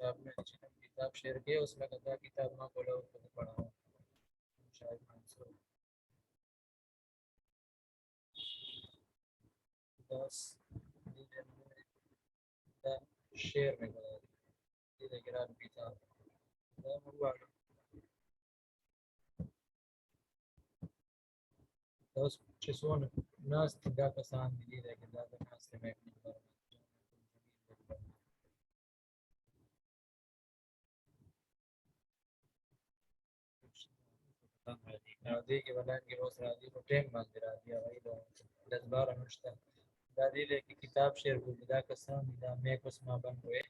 کتاب میں کتاب شیئر کیا اس میں کہتا کتاب نہ پڑھو تو پڑھاؤ شاید منصور 10 شیئر میں کرا دی gran کتاب dos ci sono nasti da santi dire che da nasti me هذيك ولكن وصل هذه وتم ما دراسي أيضا الأسبار مشتى هذه كتاب شير بذاك السنة إذا ما يقص ما بنوي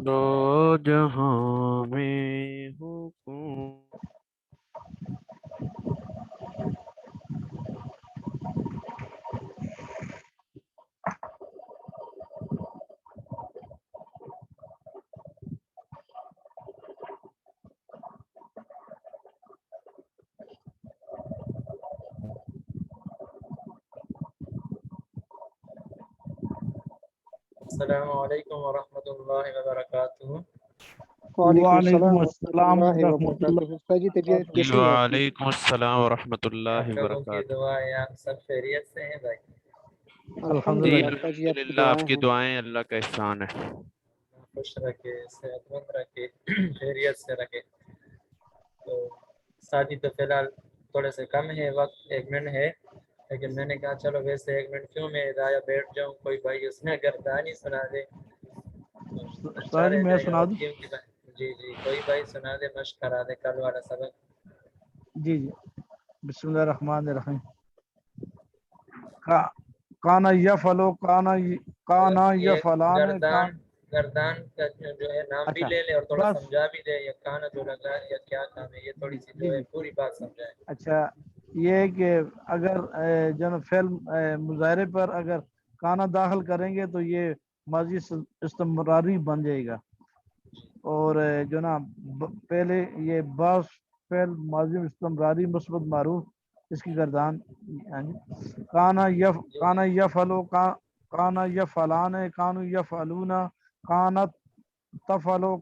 دو جہاں میں حکم السلام علیکم ورحمۃ اللہ وبرکاتہ. وعلیکم وعلیکم السلام السلام ورحمۃ ورحمۃ اللہ اللہ وبرکاتہ. استاد جی طبیعت جی کیسی ہے آپ کی؟ وعلیکم السلام ورحمۃ اللہ آپ لوگوں کی وبرکاتہ. دعا یا سب خیریت سے ہیں بھائی؟ جی الحمدللہ الحمدللہ. استاد جی آپ کی الحمدللہ، آپ دعائیں کی ہیں. دعائیں اللہ کا احسان ہے. خوش رکھے، صحت مند رکھے، خیریت سے رکھے. تو ساتھی تو فی الحال تھوڑے سے کم ہے وقت، 1 منٹ ہے، لیکن میں نے کہا چلو ویسے 1 منٹ کیوں میں ہدایہ بیٹھ جاؤں، کوئی بھائی اس میں گردانی سنا دے تو اچھا استاد جی رہ میں جائے گا. سنا دوں؟ قیمتی بھائی جی جی کوئی بھائی سنا دے، مشق کرا دے کل والا سبق. جی جی. بسم اللہ الرحمن الرحیم. کانا یفعلو کانا یہ یفعلان گردان کا جو ہے نام بھی اچھا لے لے اور تھوڑا بس. سمجھا بھی دے، یا کانا جو لگا ہے یا کیا کام ہے، یہ تھوڑی سی جی جو ہے جی. پوری بات سمجھائے. اچھا یہ ہے کہ اگر جو فعل مظاہرے پر اگر کانا داخل کریں گے تو یہ ماضی استمراری بن جائے گا. اور جو نا پہلے یہ بعض فعل ماضی استمراری مثبت معروف اس کی گردان کانا یفعلو کانا یفعلان کانو یفعلون کانت تفعلو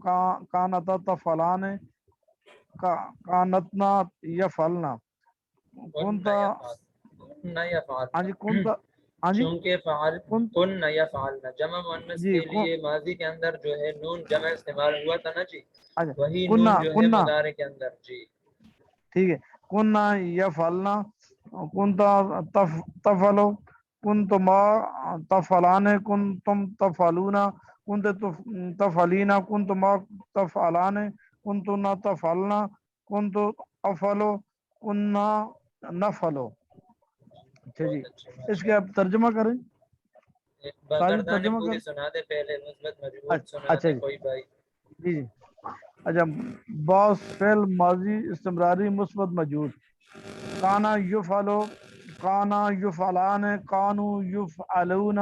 کانت تفعلان کانتنا یفعلنا کن کنتا. یا فعال ہاں جی کنتا. ہاں جی چونکہ فعال کن. کن یا فعلنا جمع مؤنث جی کے لیے ماضی کے اندر جو ہے نون جمع استعمال ہوا تھا نا جی، اچھا وہی کننا نون جو ہے کننا مضارع کے اندر. جی ٹھیک ہے. کننا یفعلنا کنتا تفعلو کنتما تفعلان کنتم تفعلون کنت تفعلین کنتما تفعلان کنتنا تفعلنا کنت افعلو کننا نفعلو. اچھا جی. بہت اچھے اس ماشاء کے اب ترجمہ کریں. اللہ. ساجد گردان ترجمہ پوری کریں. سنا دے، پہلے مثبت مجہول سنا اچھا دے جی. کوئی بھائی. جی جی. اچھا بعض فعل ماضی استمراری مثبت مجہول کانا یفعلو کانا یفعلان کانو یفعلون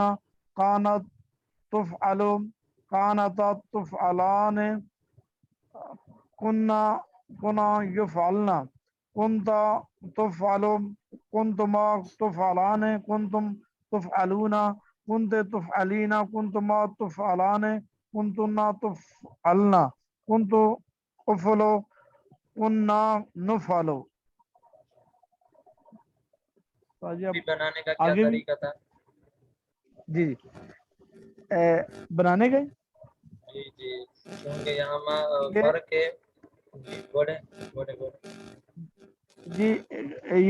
کانت تفعلو کانت تفعلان کنا یفعلنا کنتا تفعلو کنتما تفعلان کنتم تفعلون کنت تفعلین کنتما تفعلان کنتنا تفعلنا کنت افعلو کننا نفعلو. جی اب بھی بنانے کا کیا آگے بھی. طریقہ تھا؟ جی جی. بنانے گئے. جی جی کیونکہ یہاں یہ فرق ہے. جی بولے بولے بولے. جی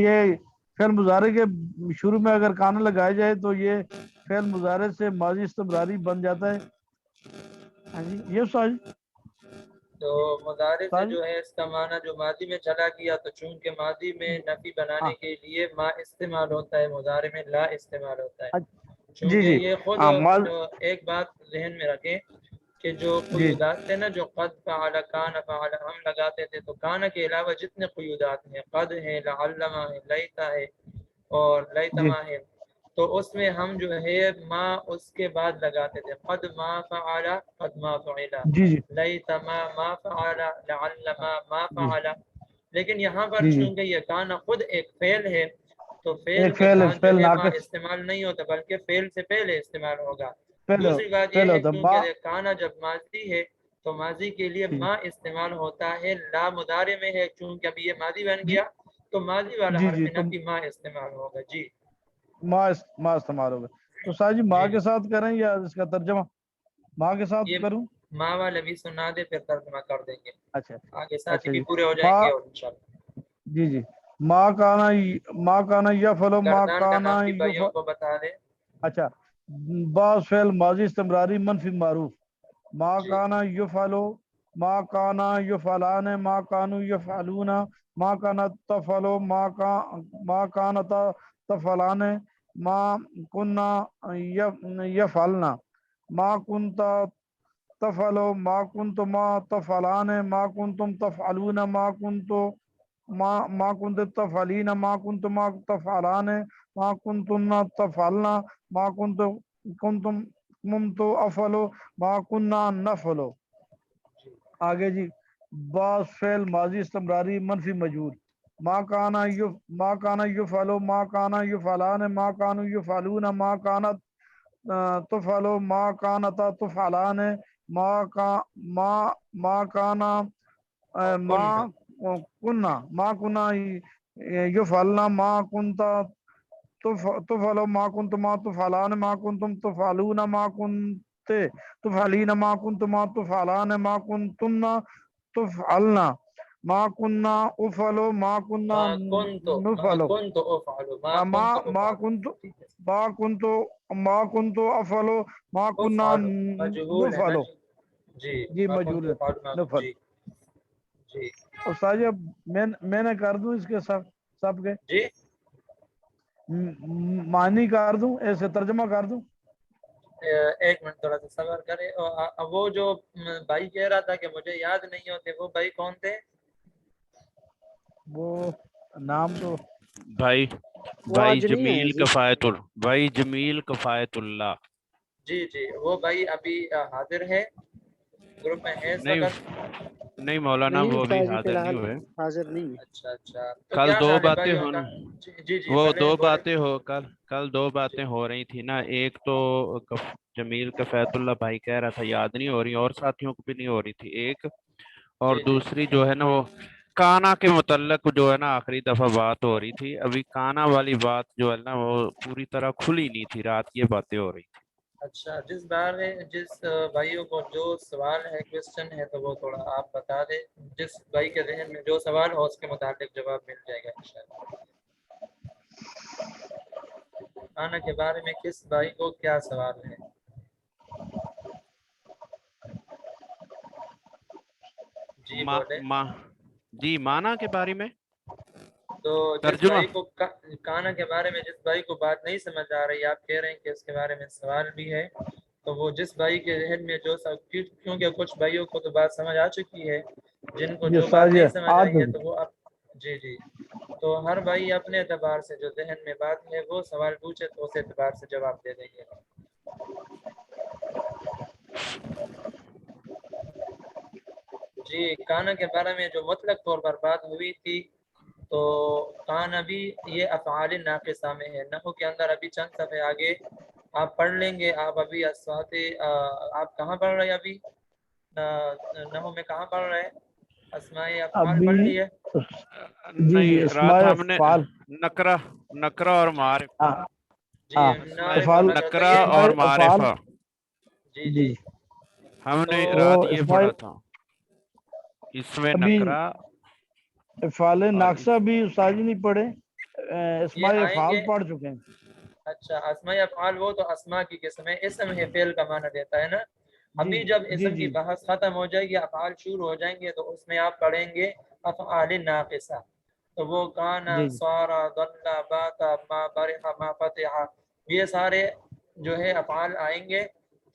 یہ فعل مضارع کے شروع میں اگر کانا لگایا جائے تو یہ فعل مضارع سے ماضی استمراری بن جاتا ہے. ہاں جی یہ ساج تو مضارع سے ساج جو ہے اس کا معنی جو ماضی میں چلا گیا، تو چونکہ ماضی میں نفی ہاں بنانے کے لیے ما استعمال ہوتا ہے، مضارع میں لا استعمال ہوتا ہے. جی چونکہ جی یہ خود ہاں ایک بات ذہن میں رکھیں کہ جو جی قیودات تھے نا، جو قد فعل کان فعل ہم لگاتے تھے، تو کان کے علاوہ جتنے قیودات ہیں، قد ہے، لعلما ہے، لیتا ہے اور جی لیتما ہے، تو اس میں ہم جو ہے ما اس کے بعد لگاتے تھے. قد ما فعل قد ما فعل، جی جی لیت ما فعل لعل ما جی فعل. لیکن یہاں پر جی جی چونکہ یہ کان خود ایک فعل ہے، تو فعل ایک کے بعد جو فعل ہے ما ناقص استعمال نہیں ہوتا، بلکہ فعل سے پہلے استعمال ہوگا. پہلے دوسری بات یہ پہلے ہے ہوتا کیونکہ کانا جب ماضی ہے تو ماضی کے لیے جی ما استعمال ہوتا ہے، لا مضارع میں ہے، چونکہ ابھی یہ ماضی بن جی گیا تو ماضی والا جی حرف جی تو نفی ما استعمال ہوگا. جی ماں استعمال ہوگا. تو ساج جی ماں جی کے ساتھ کریں یا اس کا ترجمہ ماں کے ساتھ یہ کروں. ما والا بھی سنا دے، پھر ترجمہ کر دیں گے، اچھا آگے ساتھی اچھا بھی جی. پورے ہو جائیں ماں گے. اور انشاءاللہ جی جی. ماں کانا یفعلو ماں گردان کا کانا نام بھی بھائیوں کو بتا دیں. اچھا بعض فعل ماضی استمراری منفی معروف ما جی کانا یفعلو ما کانا یفعلان ما کانوا یفعلون ما کانت تفعلوا ما کانت تفعلان ما کنا یفعلنا ما کنت تفعلوا ما کنتما تفعلان ما کنتم تفعلون ما كنت تفعلين ما كنتما تفعلان ما كنتن تفعلنا ما كنتم افعلوا ما كنا نفعل. آگے جی بعض فعل ماضی استمراری منفی مجهول ما کانا یفعلوا ما کانا یفعلان ما کانوا یفعلون ما کانت تفعلوا ما کانتا تفعلان ما کانا ما كنا يفعلنا ما كنت تفعلوا ما كنتما تفعلان ما كنتم تفعلون ما كنت تفعلين ما كنتما تفعلان ما كنتن تفعلنا ما كنا افعلوا ما كنا نفعل ما كنت افعلوا ما كنا مجهول ہے نفعل. نا جی ما مجهول كنت أفعل ما- نفعل. جی جی استاد جی میں نے کر دوں اس کے سب کے جی معنی کر دوں ایسے ترجمہ کر دوں. ایک منٹ تھوڑا سا صبر کرے. وہ جو بھائی کہہ رہا تھا کہ مجھے یاد نہیں ہوتے، وہ بھائی کون تھے؟ وہ نام تو بھائی وہ بھائی آج نہیں آئے جمیل جی. بھائی جمیل کفایت اللہ. جی جی وہ بھائی ابھی حاضر ہے، گروپ میں ہے اس نہیں وقت. نہیں مولانا نہیں وہ ابھی استاد جی حاضر فی نہیں الحال ہوئے. حاضر نہیں ہے. اچھا اچھا تو کل کیا دو حال ہے باتیں بھائیوں ہونا کا؟ جی جی وہ بولے دو بولے. باتیں ہو کل دو باتیں ہو رہی تھی نا. ایک تو جمیل کفایت اللہ بھائی کہہ رہا تھا یاد نہیں ہو رہی، اور ساتھیوں کو بھی نہیں ہو رہی تھی ایک. اور جی جی دوسری جو ہے نا وہ کانا کے متعلق جو ہے نا آخری دفعہ بات ہو رہی تھی. ابھی کانا والی بات جو ہے نا وہ پوری طرح کھلی نہیں تھی، رات یہ باتیں ہو رہی تھی. اچھا جس بھائیوں کو جو سوال ہے کوشچن ہے تو وہ تھوڑا آپ بتا دیں. جس بھائی کے ذہن میں جو سوال ہو اس کے متعلق جواب مل جائے گا انشاءاللہ. کھانا کے بارے میں کس بھائی کو کیا سوال ہے؟ جی بولے. جی مانا کے بارے میں تو جس ترجمہ. بھائی کو کانا کے بارے میں جس بھائی کو بات نہیں سمجھ آ رہی، آپ کہہ رہے ہیں کہ اس کے بارے میں سوال بھی ہے، تو وہ جس بھائی کے ذہن میں جو کیونکہ کچھ بھائیوں کو تو بات سمجھ آ چکی ہے، جن کو یہ جو بات ساج نہیں سمجھ آئی ہے عادل تو وہ جی جی تو ہر بھائی اپنے اعتبار سے جو ذہن میں بات ہے وہ سوال پوچھے تو اس اعتبار سے جواب دے دیں گے. جی کانا کے بارے میں جو مطلق طور پر بات ہوئی تھی، تو کان ابھی یہ افعال ناقصہ میں ہے. نحو کے اندر ابھی چند صفحے آگے آپ پڑھ لیں گے. آپ ابھی آپ کہاں پڑھ رہے ہیں ابھی؟ نحو میں کہاں پڑھ رہے ہیں؟ اسماء افعال ابھی پڑھ لیے؟ جی نہیں اسماء رات ہم نے افعال نکرہ اور معرف جی نعرف اور افعال نکرہ. تو نکرہ یہ اور اسماء افعال معرفہ جی جی جی ہم تو نے وہ رات یہ اسماء پڑھا تھا. اس میں ابھی نکرہ افعال اور ناقصہ بھی استاد جی نہیں پڑھے، اسماء یہ آئیں افعال گے. پڑھ چکے ہیں. اچھا اسماء افعال وہ تو اسماء کی قسم ہے، اسم ہے فعل کا معنی دیتا ہے نا. جی ابھی جب جی اسم کی جی بحث ختم ہو جائے گی، افعال شروع ہو جائیں گے، تو اس میں آپ پڑھیں گے افعال ناقصہ. تو وہ کانا، جی سارا، ضل، باتا، ما برح، ما فتح، یہ سارے جو ہے افعال آئیں گے.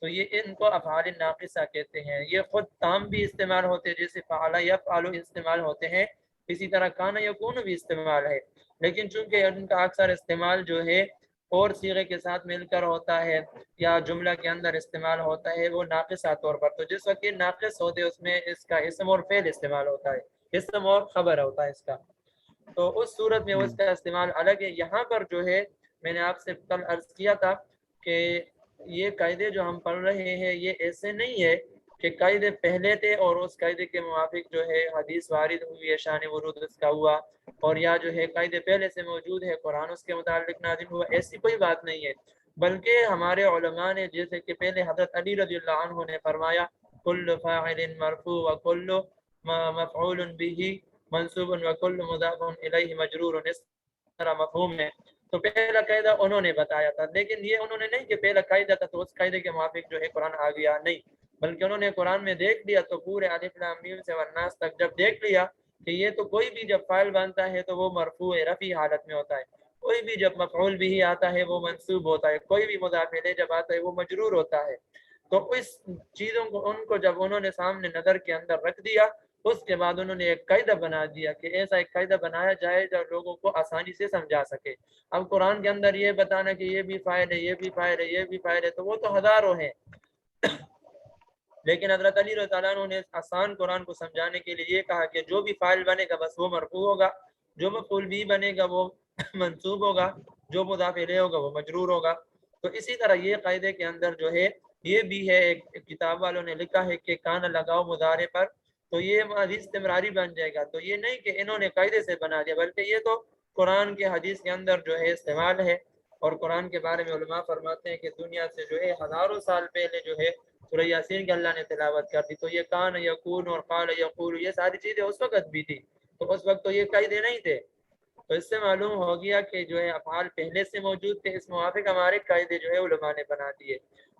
تو یہ ان کو افعال ناقصہ کہتے ہیں. یہ خود تام بھی استعمال ہوتے ہیں، جیسے فعل یفعل استعمال ہوتے ہیں، اسی طرح کانا یکون بھی استعمال ہے. لیکن چونکہ ان کا اکثر استعمال جو ہے اور صیغے کے ساتھ مل کر ہوتا ہے یا جملہ کے اندر استعمال ہوتا ہے وہ ناقصہ طور پر، تو جس وقت یہ ناقص ہوتے اس میں اس کا اسم اور فعل استعمال ہوتا ہے، اسم اور خبر ہوتا ہے اس کا. تو اس صورت میں اس کا استعمال الگ ہے. یہاں پر جو ہے میں نے آپ سے کل عرض کیا تھا کہ یہ قاعدے جو ہم پڑھ رہے ہیں یہ ایسے نہیں ہے کہ قاعدے پہلے تھے اور اس قاعدے کے موافق جو ہے حدیث وارد ہوئی ہے، شان ورود اس کا ہوا، اور یا جو ہے قاعدے پہلے سے موجود ہے، قرآن اس کے متعلق نازل ہوا. ایسی کوئی بات نہیں ہے، بلکہ ہمارے علماء نے جیسے کہ پہلے حضرت علی رضی اللہ عنہ نے فرمایا کل فاعل مرفوع وکل مفعول به منصوب وکل مضاف الیہ مجرور، اس طرح مفہوم ہے. تو پہلا قاعدہ انہوں نے بتایا تھا، لیکن یہ انہوں نے نہیں کہ پہلا قاعدہ تھا تو اس قاعدے کے موافق جو ہے قرآن آ گیا، نہیں. بلکہ انہوں نے قرآن میں دیکھ لیا تو پورے الف لام میم سے والناس تک جب دیکھ لیا کہ یہ تو کوئی بھی جب فاعل بنتا ہے تو وہ مرفوع رفعی حالت میں ہوتا ہے، کوئی بھی جب مفعول بھی آتا ہے وہ منصوب ہوتا ہے، کوئی بھی مضاف الیہ جب آتا ہے وہ مجرور ہوتا ہے. تو اس چیزوں کو ان کو جب انہوں نے سامنے نظر کے اندر رکھ دیا، اس کے بعد انہوں نے ایک قاعدہ بنا دیا کہ ایسا ایک قاعدہ بنایا جائے جو لوگوں کو آسانی سے سمجھا سکے. اب قرآن کے اندر یہ بتانا کہ یہ بھی فاعل ہے، یہ بھی فاعل ہے، یہ بھی فاعل ہے، تو وہ تو ہزاروں ہیں. لیکن حضرت علی رضی اللہ عنہ نے آسان قرآن کو سمجھانے کے لیے یہ کہا کہ جو بھی فاعل بنے گا بس وہ مرفوع ہوگا، جو مفعول بھی بنے گا وہ منصوب ہوگا، جو مضاف الیہ ہوگا وہ مجرور ہوگا. تو اسی طرح یہ قاعدے کے اندر جو ہے یہ بھی ہے، ایک کتاب والوں نے لکھا ہے کہ کان لگاؤ مضارع پر، تو یہ ماضی استمراری بن جائے گا. تو یہ نہیں کہ انہوں نے قاعدے سے بنا دیا، بلکہ یہ تو قرآن کے حدیث کے اندر جو ہے استعمال ہے. اور قرآن کے بارے میں علماء فرماتے ہیں کہ دنیا سے جو ہے ہزاروں سال پہلے جو ہے سورہ یاسین کی اللہ نے تلاوت کر دی، تو یہ کان یکون اور قال یقول یہ ساری چیزیں اس وقت بھی تھی، تو اس وقت تو یہ قاعدے نہیں تھے. تو اس سے معلوم ہو گیا کہ جو ہے افعال پہلے سے موجود تھے، اس موافق ہمارے قاعدے جو ہے علماء نے بنا دیے.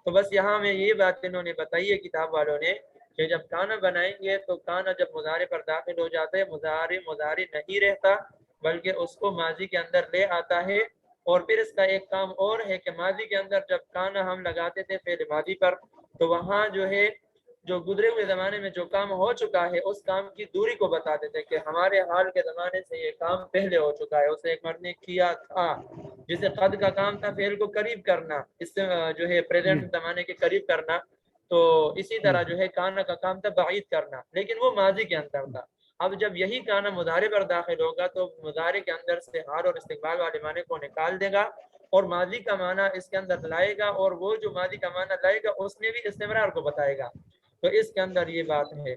تو بس یہاں میں یہ بات انہوں نے بتائی ہے کتاب والوں نے کہ جب کانا بنائیں گے تو کانا جب مضارع پر داخل ہو جاتا ہے مضارع نہیں رہتا بلکہ اس کو ماضی کے اندر لے آتا ہے. اور پھر اس کا ایک کام اور ہے کہ ماضی کے اندر جب کانا ہم لگاتے تھے فعل ماضی پر تو وہاں جو ہے جو گزرے ہوئے زمانے میں جو کام ہو چکا ہے اس کام کی دوری کو بتاتے تھے کہ ہمارے حال کے زمانے سے یہ کام پہلے ہو چکا ہے، اسے ایک مرد نے کیا تھا. جسے قد کا کام تھا فعل کو قریب کرنا، اس سے جو ہے پریزنٹ زمانے کے قریب کرنا. تو اسی طرح جو ہے کانا کا کام تھا بعید کرنا، لیکن وہ ماضی کے اندر تھا. اب جب یہی کانا مضارع پر داخل ہوگا تو مضارع کے اندر سے حال اور استقبال والے معنی کو نکال دے گا اور ماضی کا معنی اس کے اندر لائے گا، اور وہ جو ماضی کا معنی لائے گا اس میں بھی استمرار کو بتائے گا. تو اس کے اندر یہ بات ہے.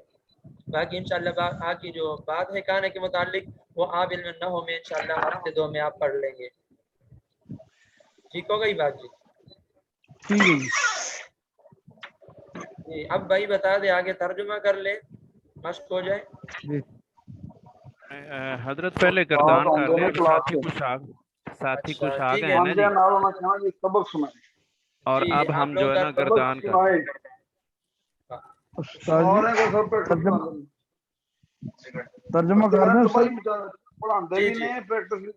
باقی انشاءاللہ آج کی جو بات ہے کانے کے متعلق وہ آپ علم نہ ہو میں انشاءاللہ ہفتے 2 میں آپ پڑھ لیں گے. ٹھیک ہو گئی بات جی؟ ٹھیک ہے جی اب بھائی بتا دے آگے ترجمہ کر لے، مشق ہو جائے. جی. حضرت پہلے گردان کر لیں، اب ساتھی کچھ آ ٹھیک گئے ہے ہیں نا جی. اور جی اب آپ ہم لوگ جو ہے نا کا گردان کر لیں. استاد جی ترجمہ کر دیں استاد. جی جی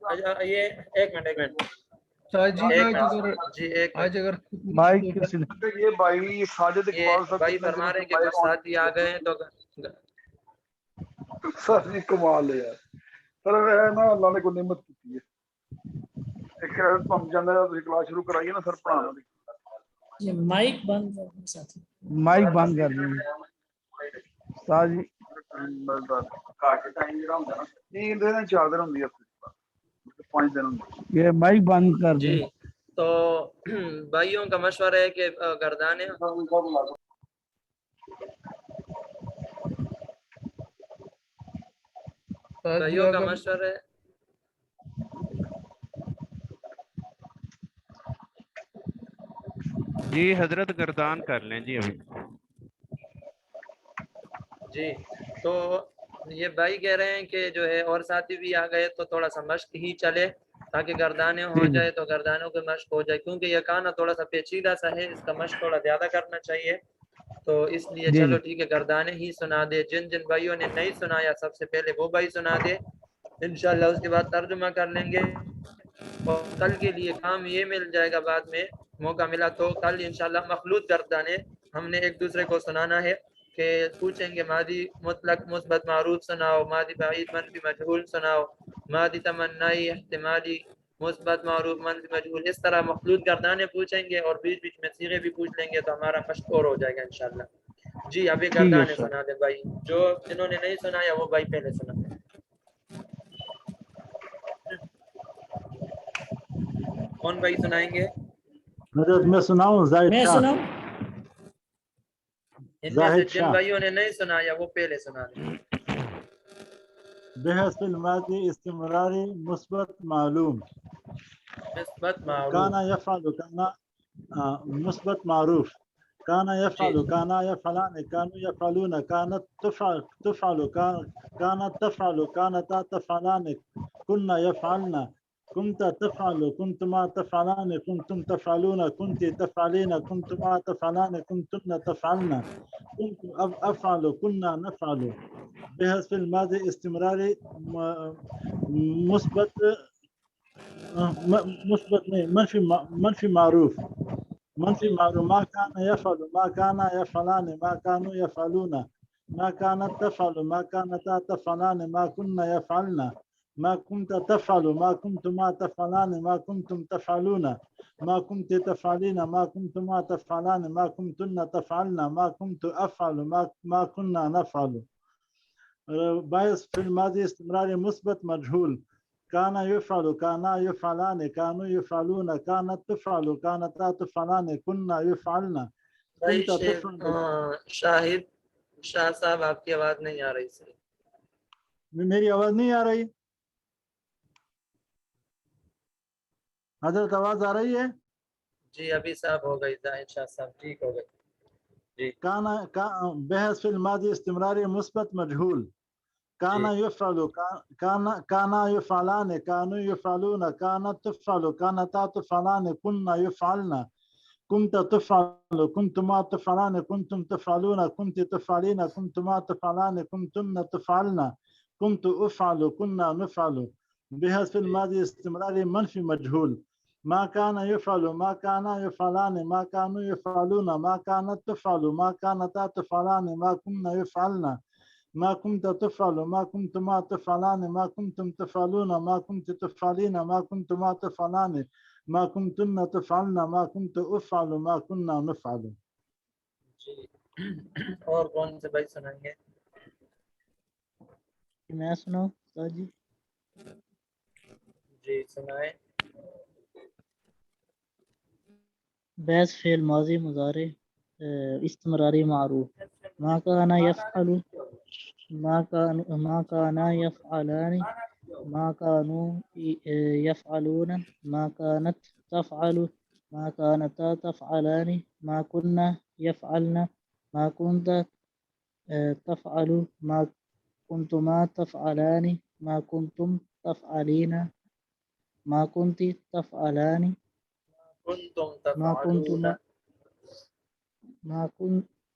اچھا یہ ایک منٹ جی ایک مائک کسی نے یہ بھائی ساجد یہ اقبال صاحب بھائی کتنے فرما دنوں رہے سے ہیں کہ کچھ ساتھی آ گئے ہیں تو سر جی کمال ہے یار. سر نا اللہ نے کوئی نعمت کی ہے. ایک ہم جانا کلاس شروع کرائیے نا سر پڑھانا. یہ مائک بند کرنا ساتھی. مائک بند کر دیں استاد جی. 4 دن ہوندی ہے 5 دن ہوندی. یہ مائک بند کر دیں. جی تو بھائیوں کا مشورہ ہے کہ گردانے بھائیوں کا مشورہ ہے جی حضرت گردان کر لیں جی ابھی. جی. تو یہ بھائی کہہ رہے ہیں کہ جو ہے اور ساتھی بھی آ گئے تو تھوڑا سا مشق ہی چلے تاکہ گردانے ہو جائے تو گردانوں کے مشق ہو جائے، کیونکہ یہ کانا تھوڑا سا پیچیدہ سا ہے، اس کا مشق تھوڑا زیادہ کرنا چاہیے. تو اس لیے جی چلو ٹھیک ہے گردانے ہی سنا دے. جن جن بھائیوں نے نہیں سنایا سب سے پہلے وہ بھائی سنا دے انشاءاللہ، اس کے بعد ترجمہ کر لیں گے. اور کل کے لیے کام یہ مل جائے گا، بعد میں موقع ملا تو کل انشاءاللہ مخلوط گردانے ہم نے ایک دوسرے کو سنانا ہے کہ پوچھیں گے ماضی مطلق مثبت معروف سناؤ، ماضی بعید منفی مجہول سناؤ، ماضی تمنائی احتمالی مثبت معروف منفی مجہول، اس طرح مخلوط گردانے پوچھیں گے اور بیچ بیچ میں صیغے بھی پوچھ لیں گے تو ہمارا مشق اور ہو جائے گا انشاءاللہ. جی ابھی ٹھیک ہے گردانے سر. سنا دیں بھائی، جو جنہوں نے نہیں سنایا وہ بھائی پہلے سنا دیں. کون بھائی سنائیں گے؟ حضرت میں سناؤں؟ زاہد میں شاہ. سناؤں؟ ان میں سے زاہد جن شاہ. بھائیوں نے نہیں سنایا وہ پہلے سنا دیں. بحث الماضی استمراری مثبت معلوم. مثبت معروف. کانا یفعل کانا مثبت معروف. کانا یفعل کانا یفعلان کانوا یفعلون کانت تفعل کانت تفعل کانتا تفعلان كنا يفعلن كنت تفعل كنتما تفعلان كنتم تفعلون كنت تفعلين كنتما تفعلان كنتن تفعلن كنت أفعل كنا نفعل بحذف الماضي استمراري مثبت منفي معروف منفي معروف ما كان يفعل ما كان يفعلان ما كانوا يفعلون ما كانت تفعل ما كانتا تفعلان ما كنا يفعلن ما كنت تفعل ما كنتما تفعلان ما كنتم تفعلون ما كنت تفعلين ما كنتما تفعلان ما كنتن تفعلن ما كنت أفعل ما كنا نفعل. باعث في الماضي استمراري مثبت مجهول كان يفعل كانا يفعلان كانوا يفعلون كانت تفعل كانتا تفعلان كنا يفعلن بھائی كنت تفعل. شاہد شاہ صاحب آپ کی آواز نہیں آ رہی صحیح. میری آواز نہیں آ رہی حضرت آواز آ رہی ہے جی ابھی صاحب ہو گئی زاہد شاہ صاحب ٹھیک ہو گئی. جی بحث في الماضي استمراري مثبت مجهول كان يفعل كان يفعلان كانوا يفعلون كانت تفعل كانتا تفعلان كنا يفعلن كنت تفعل كنتما تفعلان كنتم تفعلون كنت تفعلين كنتما تفعلان كنتن تفعلن كنت أفعل كنا نفعل. بحذف الماضي استمراري منفي مجهول ما كان يفعل ما كان يفعلان ما كانوا يفعلون ما كانت تفعل ما كانتا تفعلان ما كنا يفعلن ما كنت تفعل ما كنتما تفعلان ما كنتم تفعلون ما كنت تفعلين ما كنتما تفعلان ما كنتن تفعلن ما كنت أفعل ما كنا نفعل. جی اور کون سے بھائی سنائیں گے؟ میں سناؤں استاد جی؟ جی سنائیں. بحث فعل ماضی مضارع استمراری معروف ما كان يفعل ما كان يفعلان ما كانوا يفعلون ما كانت تفعل ما كانتا تفعلان ما كنا يفعلن ما كنت تفعل ما كنتما تفعلان ما كنتم تفعلين ما كنت تفعلان کنتم تفعلون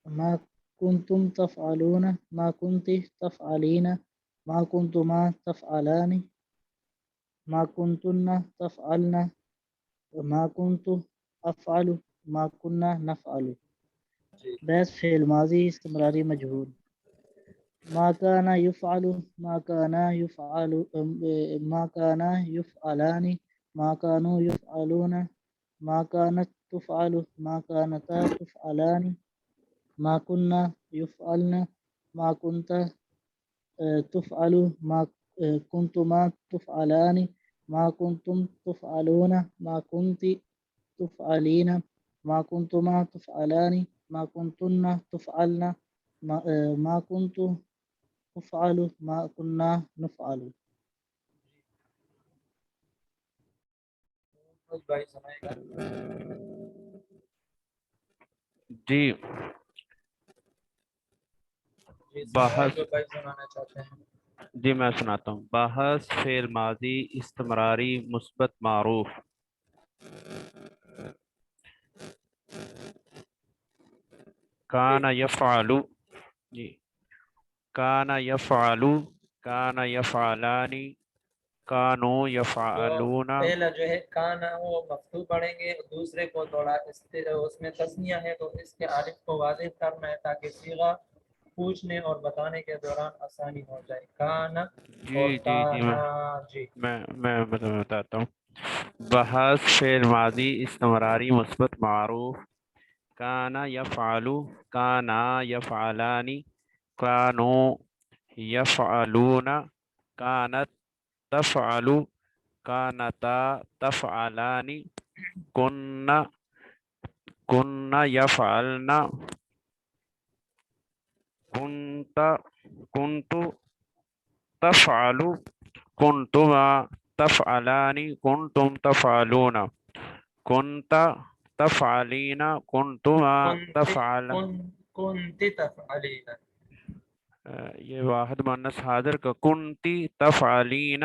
ما كنتم تفعلون ما كنت تفعلين ما كنتما تفعلان ما كنتن تفعلن ما كنت أفعل ما كنا نفعل. بحث فعل ماضی استمراری مجهول ما كان يفعل ما كان يفعل ما كان يفعلان ما كانوا يفعلون ما كانت تفعل ما كانتا تفعلان ما كنا يفعلن ما كنت تفعل ما كنتما تفعلان ما كنتم تفعلون ما كنت تفعلين ما كنتما تفعلان ما كنتن تفعلن ما كنت أفعل ما كنا نفعل. بھائی سنائے گا. جی جی بحث جو بھائی سنانا چاہتے ہیں. جی میں سناتا ہوں. بحث فعل ماضی استمراری مثبت معروف کان یفعل جی کان یفعل کان یفعلانی کانوا یفعلون. پہلا جو ہے کانا وہ مفتوح پڑھیں گے, دوسرے کو تھوڑا اس میں تسنیہ ہے تو اس کے الف کو واضح کرنا ہے تاکہ صیغہ پوچھنے اور بتانے کے دوران آسانی ہو جائے. کانا اور جی کانا. جی میں بتاتا ہوں. بحث فعل ماضی استمراری مثبت معروف کانا یفعل کانا یفعلانی کانوا یفعلون کانت تفعل کانتا تفعلان کننا یفعلن کنت تفعل کنتما تفعلان کنتم تفعلون کنت تفعلین کنتما کنت تفعلین. یہ واحد مؤنث حاضر کا کنتی تفعلین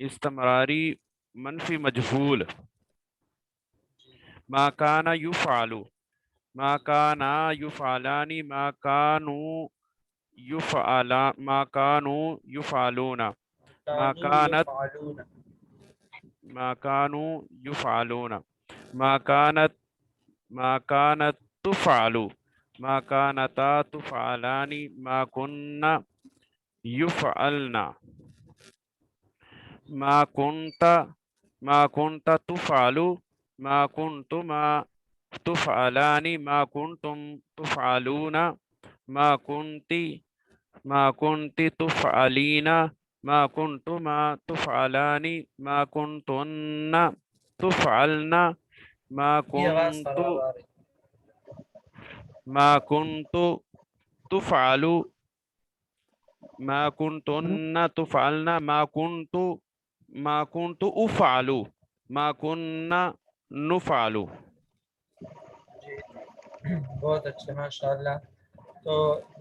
استمراری منفی مجهول ما کانا یفعلو ما کانا یفعلانی ما کانوا یفعلون ما كانت يفعلون ما كانوا يفعلون ما كانت تفعل ما كانتا تفعلان ما كنا يفعلنا ما كنت تفعل ما كنتما تفعلان ما كنتم تفعلون ما كنت تفعلين ما كنتما تفعلان ما كنتن تفعلن ما یہ آواز كنت خراب آ رہی ما كنت تفعل ما كنتن تفعلن ما كنت أفعل ما كنا نفعل. جی بہت اچھا ماشاءاللہ. تو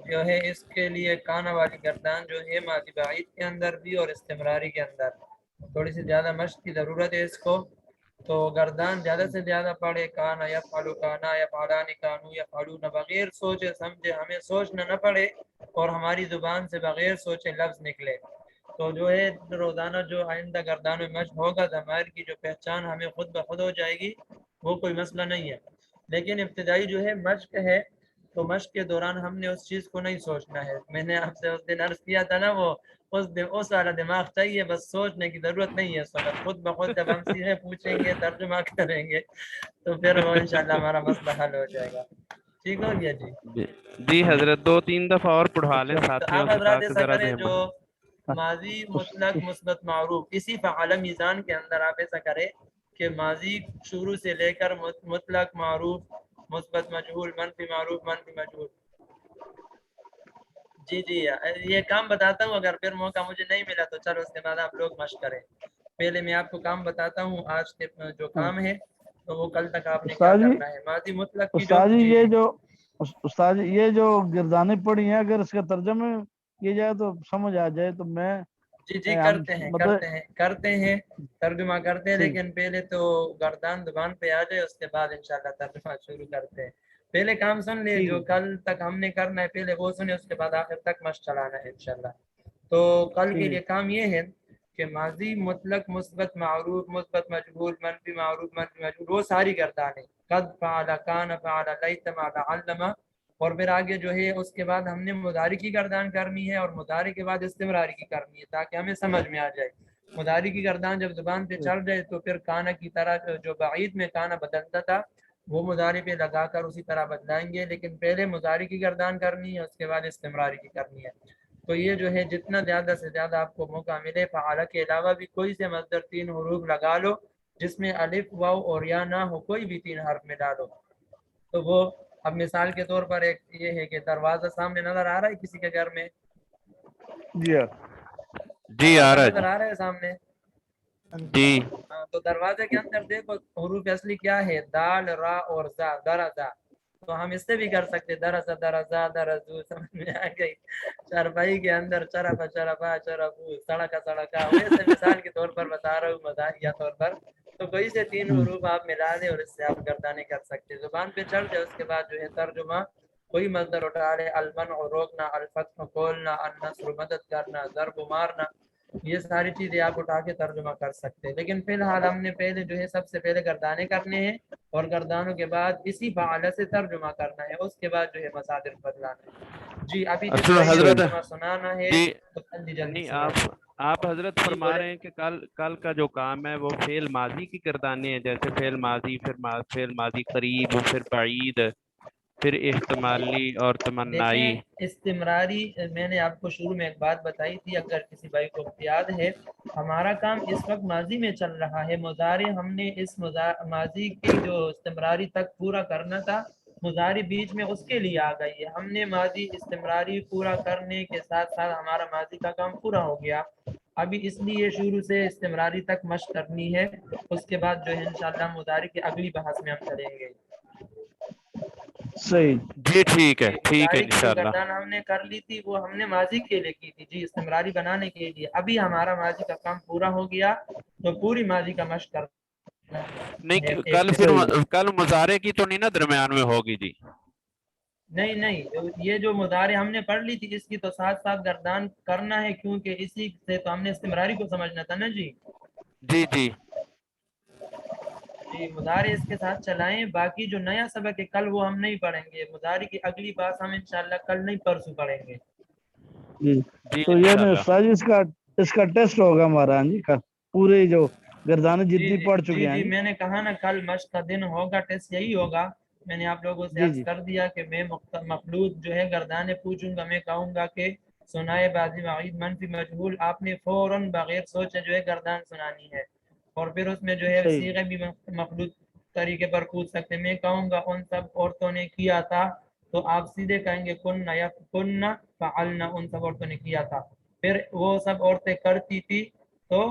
جو ہے اس کے لیے کانا والی گردان جو ہے ماضی بعید کے اندر بھی اور استمراری کے اندر تھوڑی سی زیادہ مشق کی ضرورت ہے اس کو. تو گردان زیادہ سے زیادہ پڑھے کانا یفعلو کانا یفعلان کانو یفعلون بغیر سوچے سمجھے ہمیں سوچنا نہ پڑے اور ہماری زبان سے بغیر سوچے لفظ نکلے. تو جو ہے روزانہ جو آئندہ گردان میں مشق ہوگا ضمائر کی جو پہچان ہمیں خود بخود ہو جائے گی وہ کوئی مسئلہ نہیں ہے. لیکن ابتدائی جو ہے مشق ہے تو مشق کے دوران ہم نے اس چیز کو نہیں سوچنا ہے. میں نے آپ سے اس دن عرض کیا تھا نا وہ اس والا دماغ چاہیے, بس سوچنے کی ضرورت نہیں ہے اس وقت. خود بخود جب ہم سیدھے پوچھیں گے ترجمہ کریں گے تو پھر وہ انشاءاللہ ہمارا مسئلہ حل ہو جائے گا. ٹھیک ہو گیا جی. جی حضرت 2-3 دفعہ اور پڑھا لیں تو ساتھیوں آپ سے حضرات تاکہ ایسا ذرا کریں جو ذہن ماضی مطلق مثبت معروف اسی فعال میزان کے اندر آپ ایسا کریں کہ ماضی شروع سے لے کر مطلق معروف مثبت مجہول منفی معروف منفی مجہول. جی جی یہ کام بتاتا ہوں, اگر پھر موقع مجھے نہیں ملا تو چلو اس کے بعد آپ لوگ مشق کریں. پہلے میں آپ کو کام بتاتا ہوں آج کے جو کام ہے تو وہ کل تک آپ نے کیا استاد جی کرنا ہے. ماضی مطلق کی جو استاد جی جی یہ جی جو استاد جی یہ جو گردانیں پڑی ہیں اگر اس کا ترجمہ کیا جائے تو سمجھ آ جائے تو میں جی جی ہم کرتے ہیں ترجمہ کرتے ہیں. ٹھیک لیکن پہلے تو گردان زبان پہ آ جائے اس کے بعد انشاءاللہ ترجمہ شروع کرتے ہیں. پہلے کام سن لے ٹھیک جو ہے کل تک ہم نے کرنا ہے پہلے وہ سنے, اس کے بعد آخر تک مشق چلانا ہے انشاءاللہ. تو کل کے ٹھیک لیے کام یہ ہے کہ ماضی مطلق مثبت معروف مثبت مجہول منفی معروف منفی مجہول وہ ساری گردانیں قد فعل کان فعل لیت فعل علم. اور پھر آگے جو ہے اس کے بعد ہم نے مضارع کی گردان کرنی ہے اور مضارع کے بعد استمراری کی کرنی ہے تاکہ ہمیں سمجھ میں آ جائے. مضارع کی گردان جب زبان پہ چل جائے تو پھر کانا کی طرح جو بعید میں کانا بدلتا تھا وہ مضارع پہ لگا کر اسی طرح بدلائیں گے. لیکن پہلے مضارع کی گردان کرنی ہے اس کے بعد استمراری کی کرنی ہے. تو یہ جو ہے جتنا زیادہ سے زیادہ آپ کو موقع ملے فعال کے علاوہ بھی کوئی سے مصدر 3 حروف لگا لو جس میں الف واو اور یا نہ ہو, کوئی بھی 3 حرف میں ڈالو. تو وہ اب مثال کے طور پر ایک یہ ہے کہ دروازہ سامنے نظر آ رہا ہے کسی کے گھر میں, جی جی آ دروازہ رہا نظر ہے آ رہا ہے سامنے. جی تو دروازے کے اندر دیکھو حروف اصلی کیا ہے دال را اور زا درزا. تو ہم اس سے بھی کر سکتے درزا درزا درزو, سمجھ میں آ گئی. چارپائی کے اندر چرپا چرپا چرپو سڑکا سڑکا, ویسے مثال کے طور پر بتا رہا ہوں مزاحیہ طور پر. تو کوئی سے 3 حروف آپ ملا دیں اور اس سے آپ گردانے کر سکتے. زبان پہ چڑھ جائے اس کے بعد جو ہے ترجمہ کوئی مصدر اٹھا لے المنع روکنا الفتح کھولنا النصر مدد کرنا ضرب مارنا, یہ ساری چیزیں آپ اٹھا کے ترجمہ کر سکتے ہیں. لیکن فی الحال ہم نے پہلے جو ہے سب سے پہلے گردانے کرنے ہیں اور گردانوں کے بعد اسی فعال سے ترجمہ کرنا ہے, اس کے بعد جو ہے مصادر بدلانا ہے. جی ابھی جس اصل بھائی نے حضرت ترجمہ سنانا ہے جی تو جلدی جلدی نہیں سنا دیں. آپ حضرت جی فرما بولے. رہے ہیں کہ کل کا جو کام ہے وہ فعل ماضی کی گردانیں ہیں, جیسے فعل ماضی پھر فعل ماضی قریب پھر بعید پھر احتمالی اور تمنائی. دیکھیں استمراری میں نے آپ کو شروع میں ایک بات بتائی تھی, اگر کسی بھائی کو یاد ہے ہمارا کام اس وقت ماضی میں چل رہا ہے. مضارع ہم نے اس ماضی کی جو استمراری تک پورا کرنا تھا, مضارع بیچ میں اس کے لیے آ گئی ہے. ہم نے ماضی استمراری پورا کرنے کے ساتھ ساتھ ہمارا ماضی کا کام پورا ہو گیا. ابھی اس لیے شروع سے استمراری تک مشق کرنی ہے, اس کے بعد جو ہے انشاءاللہ مضارع کی اگلی بحث میں ہم چلیں گے. صحیح جی ٹھیک ہے کہ مضارع کی جو انشاءاللہ. گردان ہم نے کر لی تھی وہ ہم نے ماضی کے لیے کی تھی جی، استمراری بنانے کے لیے. ابھی ہمارا ماضی کا کام پورا ہو گیا تو پوری ماضی کا مشق کرنا ہے نہیں ایک کل سے. پھر کل مضارع کی تو نہیں نا درمیان میں ہوگی جی؟ نہیں یہ جو مضارع ہم نے پڑھ لی تھی اس کی تو ساتھ ساتھ گردان کرنا ہے، کیونکہ اسی سے تو ہم نے استمراری کو سمجھنا تھا نا جی. جی جی جی مضارع اس کے ساتھ چلائیں. باقی جو نیا سبق ہے کل وہ ہم نہیں پڑھیں گے. مضارع کی اگلی بات ہم انشاءاللہ کل نہیں پرسوں پڑھیں گے. جی. جی تو یہ انشاءاللہ. استاد جی اس کا ٹیسٹ ہوگا ہمارا. ہاں جی کل پورے جو گردانے جی جتنی جی پڑھ جی چکے ہیں. جی جی میں نے کہا نا کل مشق کا دن ہوگا، ٹیسٹ یہی ہوگا. میں نے آپ لوگوں سے جی عرض جی کر دیا کہ میں مخلوط جو ہے گردانے پوچھوں گا. میں کہوں گا کہ سنائے بازی وعید منفی مجہول. آپ نے فوراً بغیر سوچے جو ہے گردان سنانی ہے، اور پھر اس میں جو ہے صحیح. صیغے بھی مخلوط طریقے پر پوچھ سکتے ہیں. میں کہوں گا ان سب عورتوں نے کیا تھا تو آپ سیدھے کہیں گے کننا فعلنا، ان سب عورتوں نے کیا تھا. پھر وہ سب عورتیں کرتی تھی تو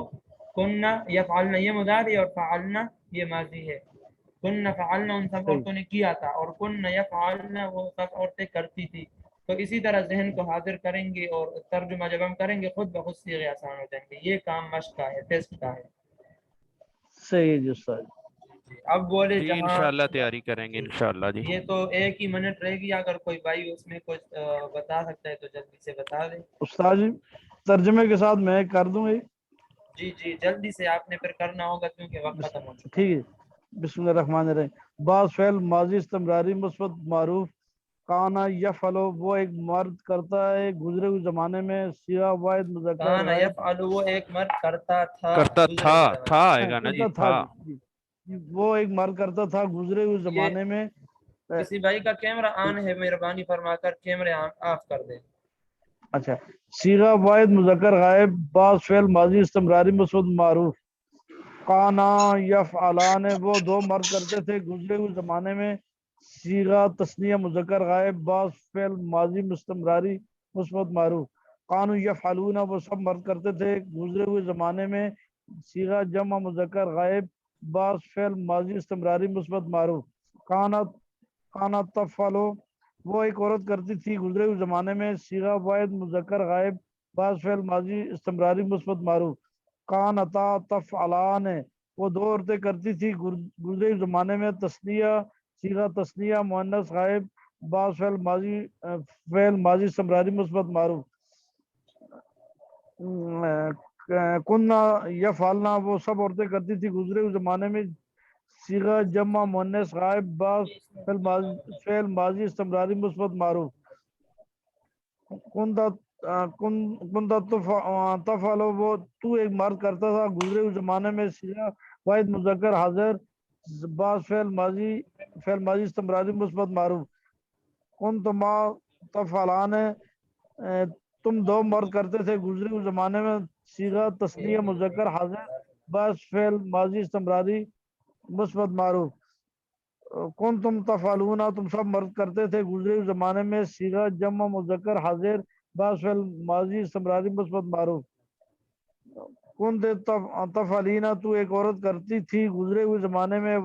کننا یفعلنا یہ مضارع اور فعلنا یہ ماضی ہے. کننا فعلنا ان سب صحیح. عورتوں نے کیا تھا، اور کننا یفعلنا وہ سب عورتیں کرتی تھی. تو اسی طرح ذہن کو حاضر کریں گے اور ترجمہ جب ہم کریں گے خود بخود صیغے آسان ہو جائیں گے. یہ کام مشق کا ہے، ٹیسٹ کا ہے. صحیح ہے جی استاد. اب بولے جی جہاں انشاءاللہ تیاری کریں گے انشاءاللہ جی. یہ تو ایک ہی منٹ رہ گی، اگر کوئی بھائی اس میں کچھ بتا سکتا ہے تو جلدی سے بتا دیں. استاد جی ترجمے کے ساتھ میں کر دوں گی. جی جی جلدی سے آپ نے پھر کرنا ہوگا کیونکہ وقت ختم ہو چکا ٹھیک ہے. ہے. بسم اللہ الرحمن الرحیم. بعض فعل ماضی استمراری مثبت معروف. کانا یفعلو وہ ایک مرد کرتا ہے گزرے ہوئے زمانے میں. صیغہ واحد مذکر کان غائب. یفعل وہ ایک مرد کرتا تھا کرتا گزرے تھا ہوئے زمانے تھا میں. آئے گا نا جی کرتا تھا تھا. جی. وہ ایک مرد کرتا تھا گزرے ہوئے یہ زمانے میں. کسی بھائی کا کیمرہ آن ہے، مہربانی فرما کر کیمرے آف کر دیں. اچھا. صیغہ واحد مذکر غائب. بعض فعل ماضی استمراری مثبت معروف. کانا یفعلان وہ دو مرد کرتے تھے گزرے ہوئے زمانے میں. صیغہ تثنیہ مذکر غائب. بعض فعل ماضی مستمراری مثبت معروف. کانو یفعلون وہ سب مرد کرتے تھے گزرے ہوئے زمانے میں. صیغہ جمع مذکر غائب. بعض فعل ماضی استمراری مثبت معروف. کانا تفعلو وہ ایک عورت کرتی تھی گزرے ہوئے زمانے میں. صیغہ واحد مذکر غائب. بعض فعل ماضی استمراری مثبت معروف. کانتا تفعلان وہ دو عورتیں کرتی تھی گزرے ہوئے زمانے میں. تثنیہ صیغہ تثنیہ مؤنث غائب. بعض فعل ماضی استمراری مثبت معروف. کننا یفعلنا وہ سب عورتیں کرتی تھی گزرے ہوئے زمانے میں. صیغہ جمع مؤنث غائب. بعض فعل ماضی استمراری مثبت معروف. کنتا تفعل وہ تو ایک مرد کرتا تھا گزرے ہوئے زمانے میں. صیغہ واحد مذکر حاضر. بعض فعل ماضی استمراری مثبت معروف. کنتما تفعلان تم دو مرد کرتے تھے گزرے ہوئے زمانے میں. صیغہ تثنیہ مذکر حاضر. بعض فعل ماضی استمراری مثبت معروف. کون تم تفعلون تم سب مرد کرتے تھے گزرے ہوئے زمانے میں. صیغہ جمع مذکر حاضر. بعض فعل ماضی استمراری مثبت معروف. کن تفعلینا تو ایک عورت کرتی تھی گزرے ہوئے زمانے میں.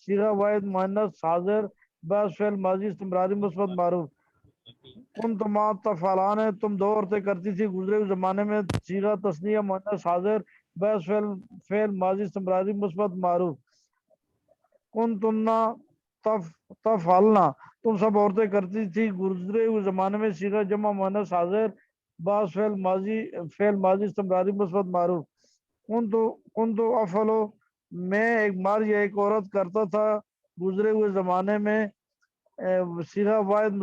صیغہ واحد مؤنث حاضر. بعض فعل ماضی استمراری مثبت معروف. کن تما تفعلان تم دو عورتیں کرتی تھی گزرے ہوئے زمانے میں. صیغہ تثنیہ مؤنث حاضر. بعض فعل ماضی استمراری مثبت معروف. کن تمنا تفعلنا تم سب عورتیں کرتی تھی گزرے ہوئے زمانے میں. صیغہ جمع مؤنث حاضر. بعض فعل ماضی استمراری مثبت معروف. کن تو افعلو میں ایک مرد یا ایک عورت کرتا تھا گزرے ہوئے زمانے میں. صیغہ واحد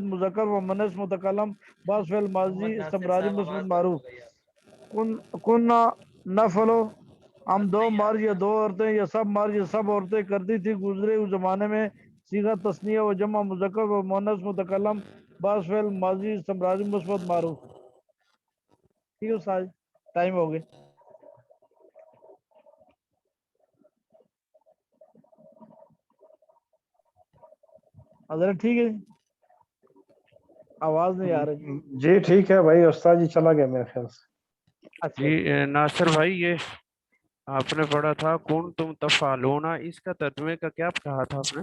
مذکر و مؤنث متکلم. بعض فعل ماضی محمد ناصر استمراری صاحب مثبت آواز بند معروف. ہو گئی آپ. کن نفلو ہم دو مرد یا دو عورتیں یا سب مرد یا سب عورتیں کرتی تھی گزرے ہوئے زمانے میں. صیغہ تثنیہ و جمع مذکر و مؤنث متکلم. بعض فعل ماضی استمراری مثبت معروف. ٹھیک ہے سارے ٹائم ہو گئے. حضرت ٹھیک ہے. آواز نہیں آ رہی. جی ٹھیک ہے بھائی. استاد جی چلا گیا میرے خیال سے. اچھا جی ناصر بھائی یہ آپ نے پڑھا تھا کن تم تفعلون، اس کا ترجمے کا کیا کہا تھا آپ نے؟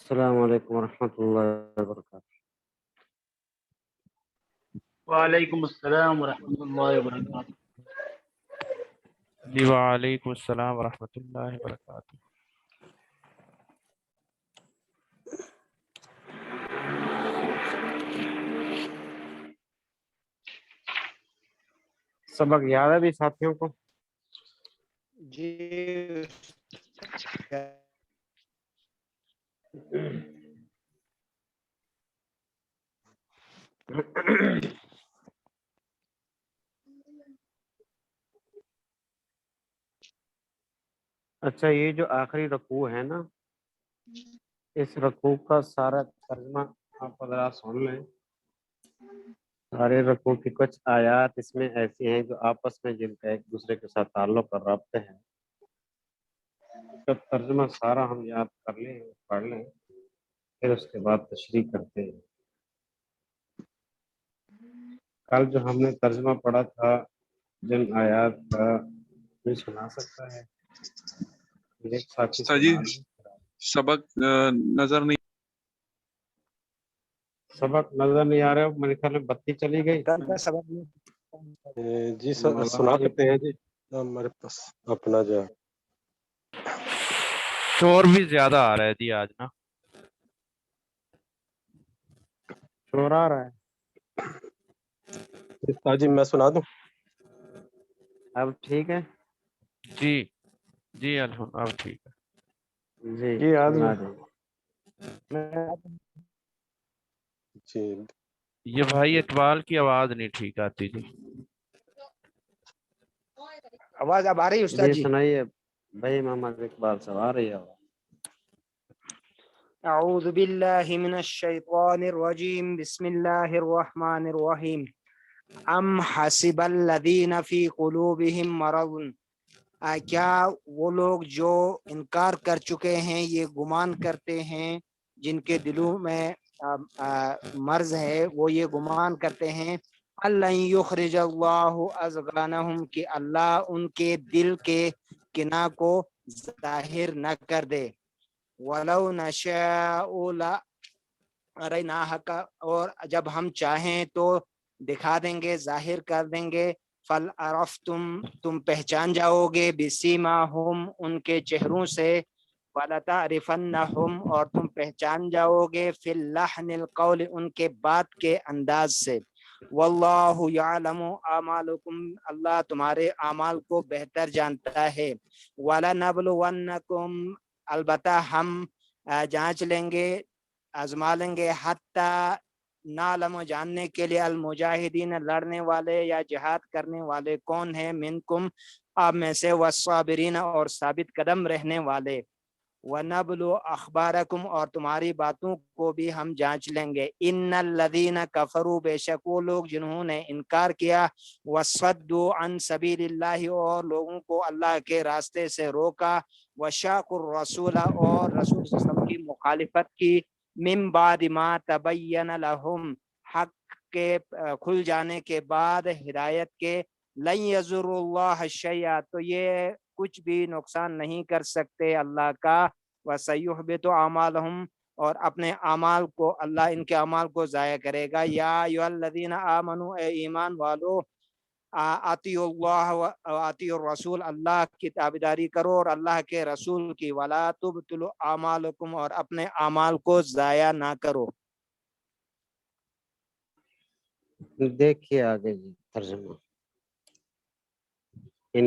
السلام عليكم ورحمة الله وبركاته. وعلیکم السلام ورحمۃ اللہ وبرکاتہ۔ جی وعلیکم السلام ورحمۃ اللہ وبرکاتہ۔ سبق یاد ہے بھی ساتھیوں کو؟ جی اچھا، یہ جو آخری رکوع ہے نا، اس رکوع کا سارا ترجمہ آپ حضرات سن لیں۔ سارے رکوع کی کچھ آیات اس میں ایسی ہیں جو آپس میں جن کا ایک دوسرے کے ساتھ تعلق اور رابطے ہیں، جب ترجمہ سارا ہم یاد کر لیں، پڑھ لیں، پھر اس کے بعد تشریح کرتے ہیں۔ کل جو ہم نے ترجمہ پڑھا تھا جن آیات کا، کوئی سنا سکتا ہے؟ ایک ساتھی استاد جی سنا دیں۔ سبق نظر نہیں سبق نظر نہیں آ رہا ہے، میرے خیال میں بتی چلی گئی۔ کل کا سبق جی مولانا سنا جی سکتے ہیں جی، ہمارے پاس اپنا جو ہے۔ شور بھی زیادہ آ رہا ہے جی آج نا۔ شور آ رہا ہے؟ استاد جی میں سنا دوں؟ اب ٹھیک ہے جی جی الحمد، اب ٹھیک ہے۔ جی، جی سنا دیں۔ جی یہ بھائی اقبال کی آواز نہیں ٹھیک آتی جی۔ آواز اب آ رہی ہے استاد جی جی؟ سنائیے بھائی، محمد اقبال صاحب آ رہی ہے آواز۔ اعوذ باللہ من الشیطان الرجیم، بسم اللہ الرحمن الرحیم۔ ام حسب الذین فی قلوبہم مرض، کیا وہ لوگ جو انکار کر چکے ہیں یہ گمان کرتے ہیں جن کے دلوں میں مرض ہے، وہ یہ گمان کرتے ہیں اللہ یخرج اللہ اضغانہم، کہ اللہ ان کے دل کے کنا کو ظاہر نہ کر دے۔ وَلَوْ نَشَاءُ لَأَرَيْنَاهَكَ، اور جب ہم چاہیں تو دکھا دیں گے، ظاہر کر دیں گے۔ فَلْعَرَفْتُمْ، تم پہچان جاؤ گے، بِسِیمَاهُمْ، ان کے چہروں سے، وَلَتَعْرِفَنَّهُمْ، اور تم پہچان جاؤ گے، فِي اللَّحْنِ الْقَوْلِ، ان کے بات کے انداز سے۔ وَاللَّهُ يَعْلَمُ أَعْمَالَكُمْ، اللہ تمہارے اعمال کو بہتر جانتا ہے۔ وَلَنَبْلُوَنَّكُمْ، البتہ ہم جانچ لیں گے، آزما لیں گے، حتیٰ نعلم، جاننے کے لیے، المجاہدین، لڑنے والے یا جہاد کرنے والے کون ہیں، منکم، آپ میں سے، والصابرین، اور ثابت قدم رہنے والے۔ وَنَبْلُو أَخْبَارَكُمْ، اور تمہاری باتوں کو بھی ہم جانچ لیں گے۔ إِنَّ الَّذِينَ كَفَرُوا، بے شک وہ لوگ جنہوں نے انکار کیا، وَصَدُّوا عَنْ سَبِيلِ اللَّهِ، اور لوگوں کو اللہ کے راستے سے روکا، وَشَاقُوا الرَّسُولَ، اور رسول صلی اللہ علیہ وسلم کی مخالفت کی، مِن بَعْدِ مَا تَبَيَّنَ لَهُمْ، حق کے کھل جانے کے بعد، ہدایت کے، لَن يَضُرُّوا اللَّهَ شَيْئًا، تو یہ کچھ بھی نقصان نہیں کر سکتے اللہ کا. وَسَيُحْبِطُ أَعْمَالَهُمْ اور اپنے اعمال کو اللہ ان کے اعمال کو ضائع کرے گا. یا ایھا الذین آمنوا اے ایمان والو اطیعوا اللہ و اطیعوا الرسول اللہ کی تابعداری کرو اور اللہ کے رسول کی. ولا تبطلوا اعمالکم اور اپنے اعمال کو ضائع نہ کرو. دیکھیے آگے جی ترجمہ. ان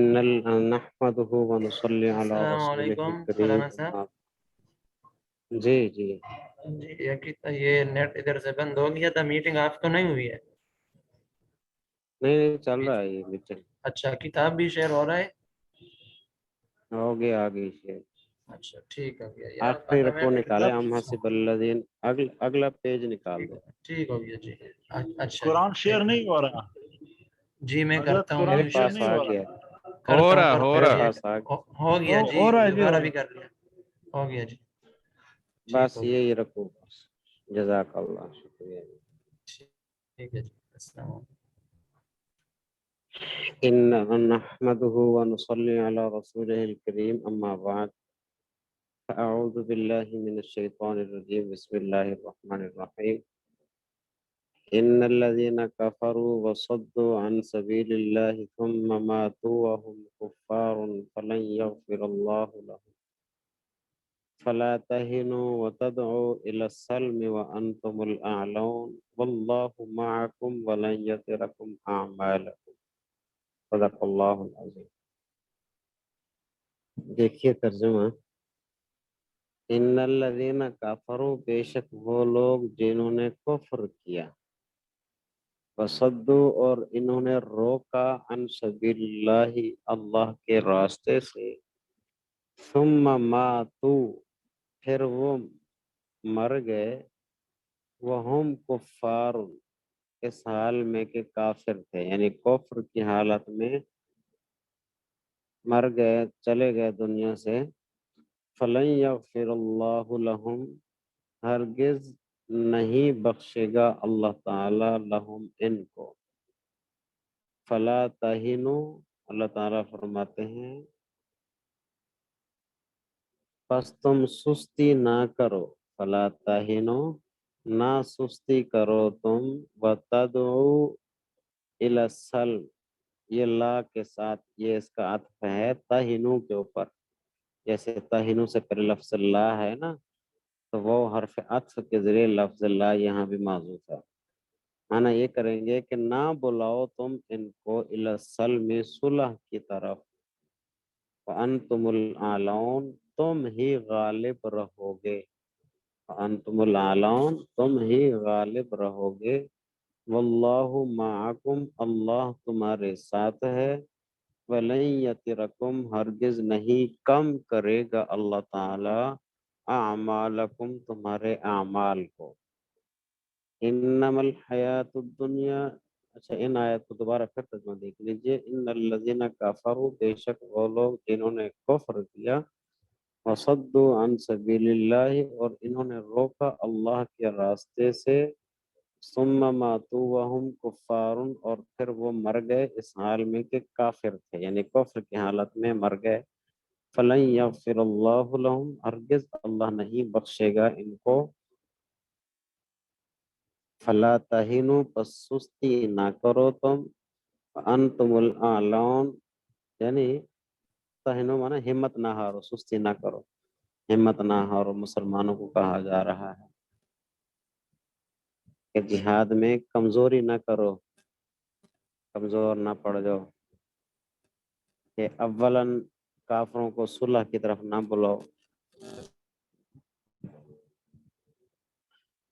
نحمده ونصلي على السلام رسوله علیکم الكريم. مولانا صاحب. جی جی جی یہ نیٹ ادھر سے بند ہو گیا تھا. میٹنگ آپ تو نہیں ہوئی ہے؟ نہیں چل رہا ہے یہ میٹنگ. اچھا کتاب بھی شیئر ہو رہا ہے؟ ہو گیا آگے سے اچھا ٹھیک ہو گیا یار. آخری 15 رکو منٹ نکالے ہم حسب الذین. اگلا پیج نکال دے. ٹھیک ہو گیا جی. اچھا قرآن جی شیئر نہیں ہو رہا جی میں حضرت، کرتا ہوں میرے قرآن شیئر پاس نہیں آ ہو گیا. رہا. ہو رہا میرے رہا پاس آ گیا. ہو گیا جی. ہو رہا ہے جی، دوبارہ ہو بھی رہا کر لیا. ہو گیا جی. ٹھیک بس ہو گیا. یہی رکھو بس. جزاک اللہ شکریہ. ٹھیک ہے جی. السلام علیکم. ان نحمده ونصلي على رسوله الكريم اما بعد اعوذ بالله من الشيطان الرجيم بسم الله الرحمن الرحيم. ان الذين كفروا وصدوا عن سبيل الله ثم ماتوا وهم كفار فلن يغفر الله لهم فلا تهنوا وتدعوا الى السلم وانتم الاعلون والله معكم ولن يتركم اعمالكم. صدق اللہ العظیم. دیکھیے ترجمہ. ان الذین کفروا بے شک وہ لوگ جنہوں نے کفر کیا. وصدوا اور انہوں نے روکا عن سبیل اللہ اللہ کے راستے سے. ثم ماتوا پھر وہ مر گئے. وہم کفار اس حال میں کہ کافر تھے یعنی کفر کی حالت میں مر گئے چلے گئے دنیا سے. فلن یغفر اللہ لہم ہرگز نہیں بخشے گا اللہ تعالی لہم ان کو. فلا تہنوا اللہ تعالیٰ فرماتے ہیں پس تم سستی نہ کرو. فلا تہنوا نہ سستی کرو تم. وتدعوا الی السلم یہ لا کے ساتھ یہ اس کا عطف ہے تہنو کے اوپر. جیسے تہنو سے پہلے لفظ اللہ ہے نا تو وہ حرف عطف کے ذریعے لفظ اللہ یہاں بھی معذوف ہے. معنی یہ کریں گے کہ نہ بلاؤ تم ان کو الی السلم صلح کی طرف. وانتم الاعلون تم ہی غالب رہو گے. وانتم الاعلون تم ہی غالب رہو گے. واللہ معکم اللہ تمہارے ساتھ ہے. وَلَن يَتِرَكُمْ ہرگز نہیں کم کرے گا اللہ تعالی اعمالکم تمہارے اعمال کو. انما الحیات الدنیا. اچھا ان آیت کو دوبارہ پھر ترجمہ دیکھ لیجئے. ان الذین کفروا بے شک وہ لوگ جنہوں نے کفر کیا. وصدوا عن سبیل اللہ اور انہوں نے روکا اللہ کے راستے سے. ثم ماتوا وهم کفار اور پھر وہ مر گئے اس حال میں کہ کافر تھے یعنی کفر کی حالت میں مر گئے. فلن یغفر اللہ لهم ہرگز اللہ نہیں بخشے گا ان کو. فلا تہنوا پس سستی نہ کرو تم. انتم الاعلون یعنی تہنوا مانا ہمت نہ ہارو سستی نہ کرو. ہمت نہ ہارو مسلمانوں کو کہا جا رہا ہے کہ جہاد میں کمزوری نہ کرو کمزور نہ پڑ جاؤ. کہ اولاً کافروں کو صلح کی طرف نہ بلاؤ.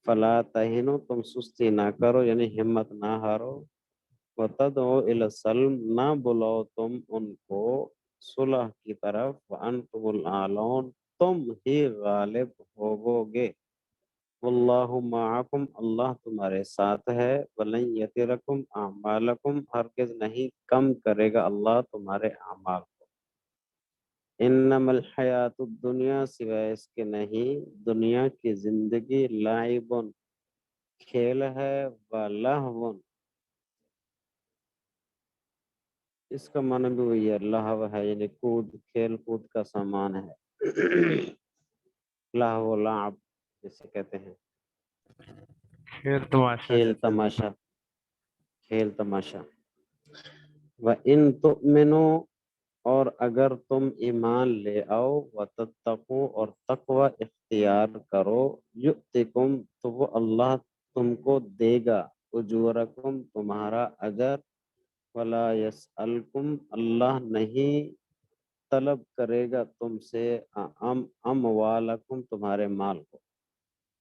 فلا تہنوا تم سستی نہ کرو یعنی ہمت نہ ہارو. وتدعوا الی السلم نہ بلاؤ تم ان کو صلح کی طرف. وانتم الاعلون تم ہی غالب ہوو گے. واللہ معکم اللہ تمہارے ساتھ ہے. ولن یترکم اعمالکم ہرگز نہیں کم کرے گا اللہ تمہارے اعمال کو. انما الحیات الدنیا سوائے اس کے نہیں دنیا کی زندگی لعب کھیل ہے. ولہو اس کا معنی بھی وہی ہے، لہو ہے یعنی کود، کھیل کود کا سامان ہے، لہو لعب جسے کہتے ہیں، کھیل تماشا کھیل جیسے تماشا، کھیل تماشا۔ وَإِن تُؤْمِنُوا اور اگر تم ایمان لے آؤ، وَتَتَّقُوا اور تقوی اختیار کرو، یؤتکم تو وہ اللہ تم کو دے گا، اجورکم تمہارا اجر، ولا یسألکم اللہ نہیں طلب کرے گا تم سے اموالکم تمہارے مال کو،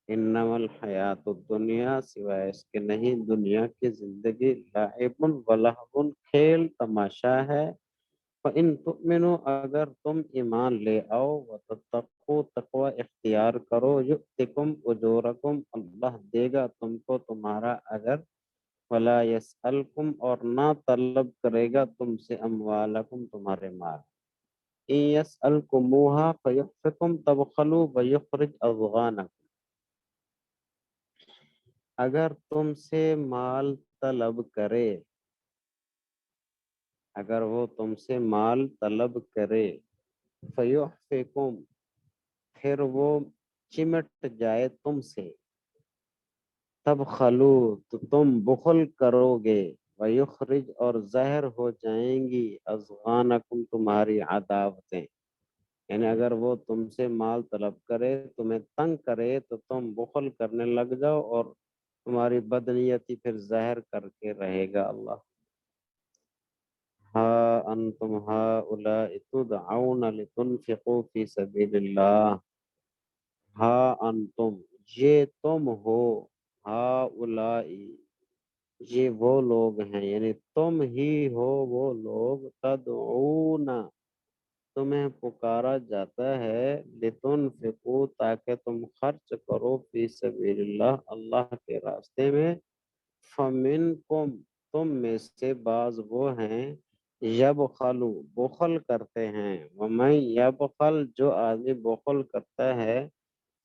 انما الحیات الدنیا سوائے اس کے نہیں دنیا کی زندگی، لعب و لہو کھیل تماشا ہے، فَإِن تُؤْمِنُوا اگر تم ایمان لے آؤ، وَتَتَّقُوا تقوی اختیار کرو، یؤتکم اجورکم اللہ دے گا تم کو تمہارا اجر، ولا یسألکم اور نہ طلب کرے گا تم سے اموالکم تمہارے مال، ان یسألکموہا فیحفکم تبخلوا ویخرج اضغانکم اگر تم سے مال طلب کرے، اگر وہ تم سے مال طلب کرے، فیحفکم پھر وہ چمٹ جائے تم سے، تبخلو تو تم بخل کرو گے، ویخرج اور ظاہر ہو جائیں گی اضغانکم تمہاری عداوتیں، یعنی اگر وہ تم سے مال طلب کرے تمہیں تنگ کرے تو تم بخل کرنے لگ جاؤ اور تمہاری بدنیتی پھر ظاہر کر کے رہے گا اللہ۔ ہا انتم ہؤلاء تدعون لتنفقوا فی سبیل اللہ، ہا انتم یہ تم ہو، ہؤلاء یہ وہ لوگ ہیں یعنی تم ہی ہو وہ لوگ، تدعون تمہیں پکارا جاتا ہے، لتنفقوا تاکہ تم خرچ کرو، فی سبیل اللہ اللہ کے راستے میں، فمنکم تم میں سے بعض وہ ہیں، یبخلوا بخل کرتے ہیں، ومن یبخل جو آدمی بخل کرتا ہے،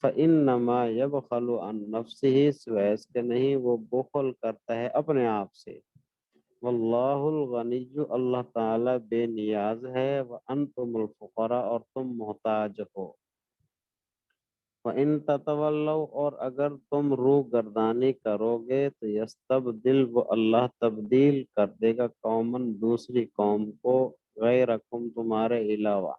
فإنما یبخل عن نفسہ سوائے اس کے نہیں وہ بخل کرتا ہے اپنے آپ سے، واللہ الغنی اللہ تعالی بے نیاز ہے، وانتم الفقراء اور تم محتاج ہو، وَإِن تَتَوَلَّوْا اور اگر تم روح گردانی کرو گے تو یستبدل وہ اللہ تبدیل کر دے گا قومن دوسری قوم کو، غیرکم تمہارے علاوہ،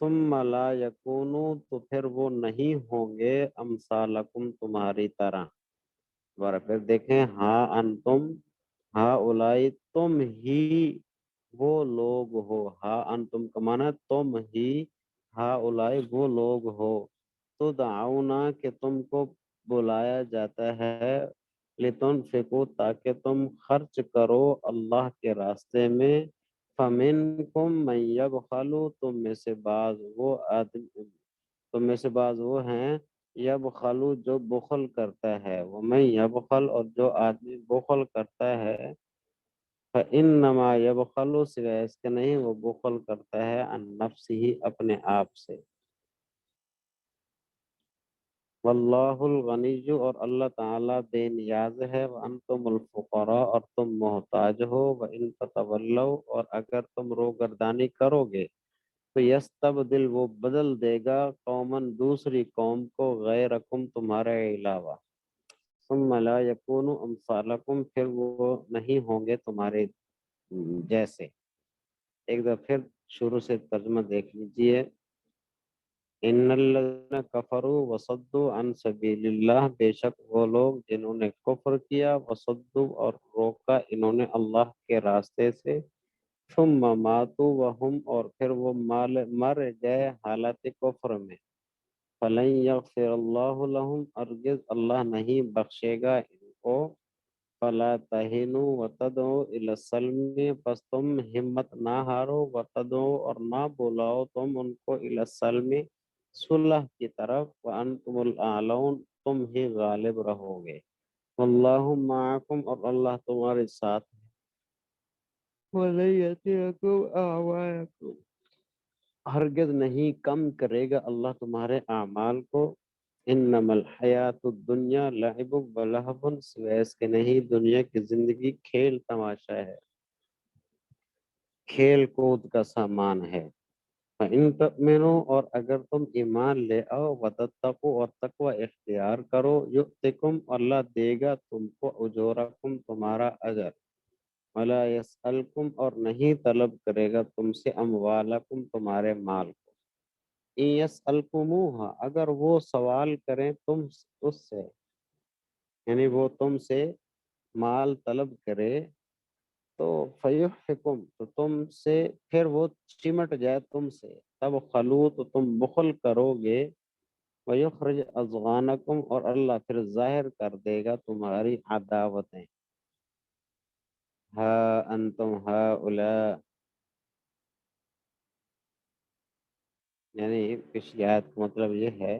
ثم لا یکونوا تو پھر وہ نہیں ہوں گے امثالکم تمہاری طرح، دوبارہ پھر دیکھیں، ہاں انتم ہاں اولائی تم ہی وہ لوگ ہو، ہاں انتم کا معنی تم ہی، ہاں اولائی وہ لوگ ہو، تو دعونا کہ تم کو بلایا جاتا ہے، لتنفقوا تاکہ تم خرچ کرو اللہ کے راستے میں، فمنکم من یبخل تم میں سے بعض وہ آدمی تم میں سے بعض وہ ہیں، یبخل جو بخل کرتا ہے، ومن یبخل اور جو آدمی بخل کرتا ہے، فإنما یبخل سوائے اس کے نہیں وہ بخل کرتا ہے عن نفسہ اپنے آپ سے، واللہ الغنی اور اللہ تعالیٰ بے نیاز ہے، وانتم الفقراء اور تم محتاج ہو، وان تتولوا اور اگر تم روگردانی کرو گے تو یستبدل وہ بدل دے گا قومن دوسری قوم کو، غیرکم تمہارے علاوہ، ثم لا یکونوا امثالکم پھر وہ نہیں ہوں گے تمہارے جیسے۔ ایک دفعہ پھر شروع سے ترجمہ دیکھ لیجئے، ان الذین کفروا وصدوا عن سبیل اللہ بے شک وہ لوگ جنہوں نے کفر کیا، وصدوا اور روکا انہوں نے اللہ کے راستے سے، ثم ماتوا وہم اور پھر وہ مر گئے حالت کفر میں، فلن یغفر اللہ لہم ارگز اللہ نہیں بخشے گا ان کو، فلا تہنوا وتدعوا الی السلم پس تم ہمت نہ ہارو، وتدعوا اور نہ بلاؤ تم ان کو الی السلم صلح کی طرف، وانتم الاعلون تم ہی غالب رہو گے، واللہ معکم اور اللہ تمہارے ساتھ ہے، وَلَن يَتِرَكُمْ أَعْمَالَكُمْ ہرگز نہیں کم کرے گا اللہ تمہارے اعمال کو، انما الحیات الدنیا لعب و لہو سوائے اس کے نہیں دنیا کی زندگی کھیل تماشا ہے، کھیل کود کا سامان ہے۔ فَإِن تُؤْمِنُوا اور اگر تم ایمان لے آؤ وَتَتَّقُوا اور تقوی اختیار کرو یؤتکم اللہ دے گا تم کو اجورکم تمہارا اجر ولا یسألکم اور نہیں طلب کرے گا تم سے اموالکم تمہارے مال کو۔ ان یسألکموہا اگر وہ سوال کریں تم اس سے، یعنی وہ تم سے مال طلب کرے تو فیحفکم تو تم سے پھر وہ چمٹ جائے تم سے، تب خلو تو تم بخل کرو گے، ویخرج اضغانکم اور اللہ پھر ظاہر کر دے گا تمہاری عداوتیں۔ ہا انتم ہؤلاء یعنی پچھلی آیت کا مطلب یہ ہے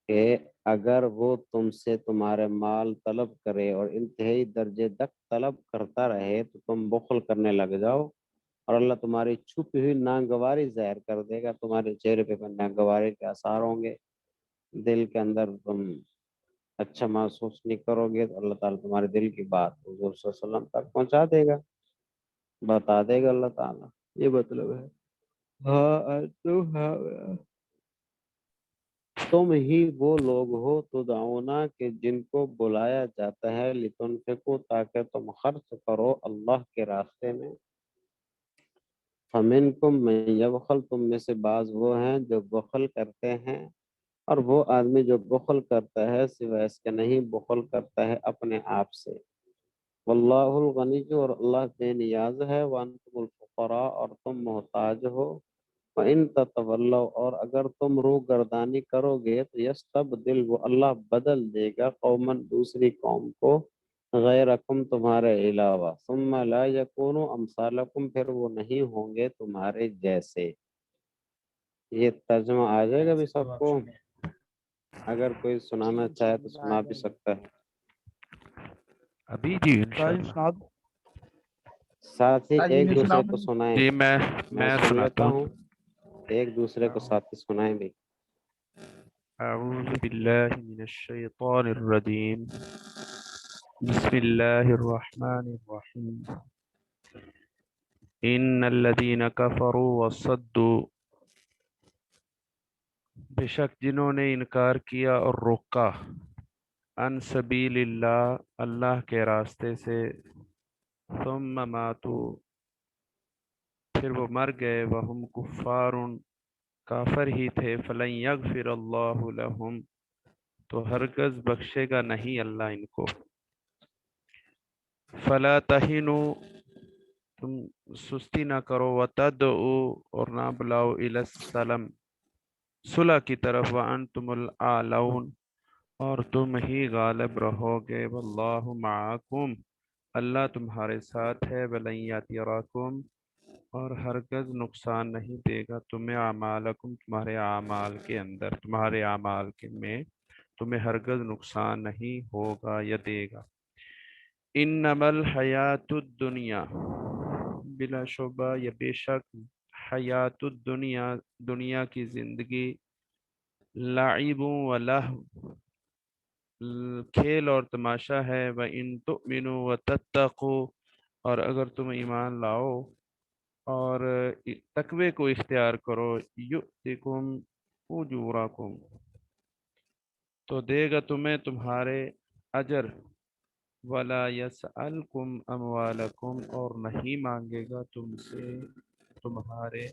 کہ اگر وہ تم سے تمہارے مال طلب کرے اور انتہائی درجے تک طلب کرتا رہے تو تم بخل کرنے لگ جاؤ، اور اللہ تمہاری چھپی ہوئی ناگواری ظاہر کر دے گا، تمہارے چہرے پہ ناگواری کے آثار ہوں گے، دل کے اندر تم اچھا محسوس نہیں کرو گے، تو اللہ تعالیٰ تمہارے دل کی بات حضور صلی اللہ علیہ وسلم تک پہنچا دے گا، بتا دے گا اللہ تعالیٰ۔ یہ مطلب ہے ہاں انتم ہؤلاء تم ہی وہ لوگ ہو تدعونا کہ جن کو بلایا جاتا ہے لتنفقوا تاکہ تم خرچ کرو اللہ کے راستے میں، فمنکم من یبخل تم میں سے بعض وہ ہیں جو بخل کرتے ہیں، اور وہ آدمی جو بخل کرتا ہے سوائے اس کے نہیں بخل کرتا ہے اپنے آپ سے، واللہ الغنی اور اللہ بے نیاز ہے، وانتم الفقراء اور تم محتاج ہو، وَإِن تَتَوَلَّوْا اور اگر تم روح گردانی کرو گے تو یستبدل وہ اللہ بدل دے گا قومن دوسری قوم کو غیرکم تمہارے علاوہ، ثم لا یکونوا امثالکم پھر وہ نہیں ہوں گے تمہارے جیسے۔ یہ ترجمہ آ جائے گا بھی سب کو، اگر کوئی سنانا چاہے تو سنا بھی سکتا ہے۔ ابھی جی تاج انشاءاللہ سنا دو۔ ساتھی تاج ایک میں دوسرے سناؤ۔ کو سنائیں، جی میں میں سن سناتا لیتا ہوں۔ ہوں، ایک دوسرے کو ساتھی سنائیں بھی۔ اعوذ باللہ من الشیطان الرجیم، بسم اللہ الرحمن الرحیم، ان الذین کفروا وصدوا بے شک جنہوں نے انکار کیا اور روکا عن سبیل اللہ اللہ کے راستے سے، ثم ماتوا پھر وہ مر گئے، وہم کفار کافر ہی تھے، فلن یغفر اللہ لہم تو ہرگز بخشے گا نہیں اللہ ان کو، فلا تہنوا تم سستی نہ کرو، وتدعوا اور نہ بلاؤ الی السلم صلح کی طرف، وانتم الاعلون اور تم ہی غالب رہو گے، واللہ معکم اللہ تمہارے ساتھ ہے، ولن یضرکم اور ہرگز نقصان نہیں دے گا تمہیں اعمالکم تمہارے اعمال کے اندر، تمہارے اعمال کے میں تمہیں ہرگز نقصان نہیں ہوگا یا دے گا۔ انما الحیات الدنیا بلا شبہ یا بے شک حیات الدنیا دنیا کی زندگی، لعب و لہو کھیل اور تماشا ہے، وَإِن تُؤْمِنُوا وَتَتَّقُوا اور اگر تم ایمان لاؤ اور تقوی کو اختیار کرو، یؤتکم اجورکم تو دے گا تمہیں تمہارے اجر، ولا یسألکم اموالکم اور نہیں مانگے گا تم سے تمہارے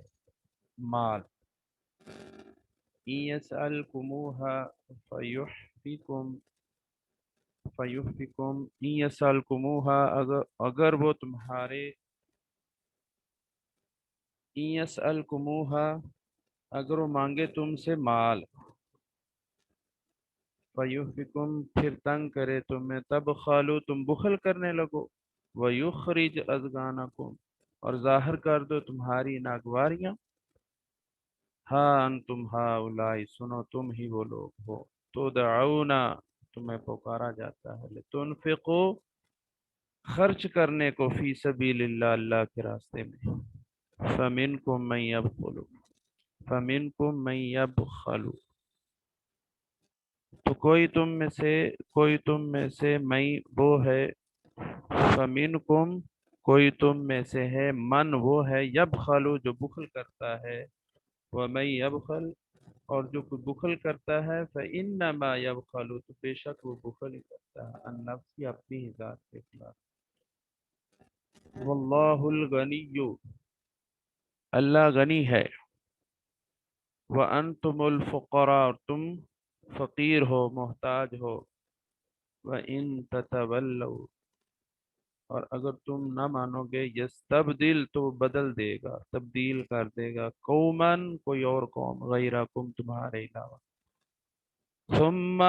مال، ان یسألکموها فیحفکم ان یسألکموها اگر وہ تمہارے ان یسألکموها اگر وہ مانگے تم سے مال، فیحفکم پھر تنگ کرے تمہیں، تب خالو تم بخل کرنے لگو، ویخرج اضغانکم اور ظاہر کر دو تمہاری ناگواریاں، ہاں انتم ہؤلاء سنو تم ہی وہ لوگ ہو، تدعونا تمہیں پکارا جاتا ہے، لتنفقوا خرچ کرنے کو، فی سبیل اللہ اللہ کے راستے میں، فمنکم من یبخل فمنکم من یبخل تو کوئی تم میں سے میں وہ ہے، فمنکم کوئی تم میں سے ہے من وہ ہے یبخلو جو بخل کرتا ہے، ومن یبخل اور جو کوئی بخل کرتا ہے فإنما یبخل تو بے شک وہ بخل ہی کرتا ہے عن نفسی اپنی ہی ذات کے خلاف۔ واللہ الغنی اللہ غنی ہے، وانتم الفقراء اور تم فقیر ہو محتاج ہو، وان تتولوا اور اگر تم نہ مانو گے یستبدل تو وہ بدل دے گا تبدیل کر دے گا قومن کوئی اور قوم غیرکم تمہارے علاوہ، ثم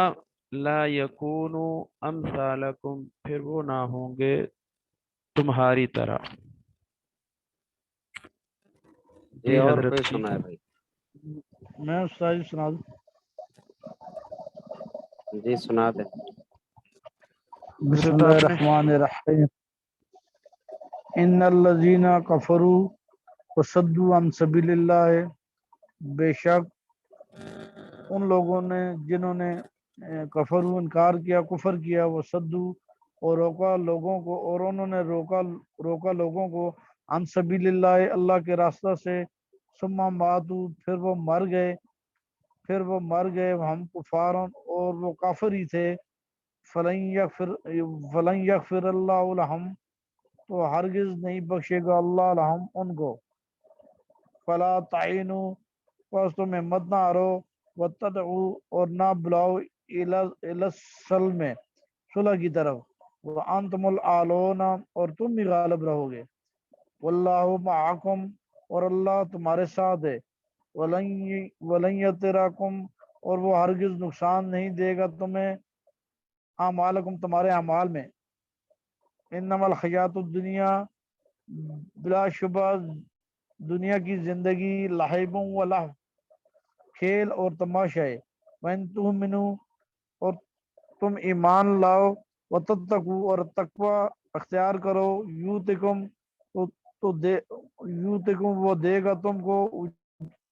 لا یکونوا امثالکم پھر وہ نہ ہوں گے تمہاری طرح۔ جی جی اور حضرت کوئی جی سنا ہے بھائی؟ میں استاد جی سنا دوں؟ جی سنا دیں۔ بسم حضرت اللہ آپ نے الرحمن الرحیم ان الذین کفروا وصدوا عن سبیل اللہ، بے شک ان لوگوں نے جنہوں نے کفروا انکار کیا، کفر کیا، وصدوا اور روکا لوگوں کو، اور انہوں نے روکا لوگوں کو عن سبیل اللہ اللہ کے راستہ سے، ثم ماتوا پھر وہ مر گئے ہم کفارن اور وہ کافر ہی تھے، فلن یغفر اللہ لہم تو ہرگز نہیں بخشے گا اللہ لہم ان کو، فلا تعینوا پس تم ہمت نہ ہارو، وتدعوا اور نہ بلاؤ الی السلم صلح کی طرف، وانتم الاعلون اور تم بھی غالب رہو گے، واللہ معکم اور اللہ تمہارے ساتھ ہے، ولن یترکم اور وہ ہرگز نقصان نہیں دے گا تمہیں اعمالکم تمہارے اعمال میں، انما الحیات الدنیا بلا شبہ دنیا کی زندگی لہب و لہو کھیل اور تماشا ہے، وَإِن تُؤْمِنُوا اور تم ایمان لاؤ، وَتَتَّقُوا اور تقوی اختیار کرو، یوتکم یوتکم وہ دے گا تم کو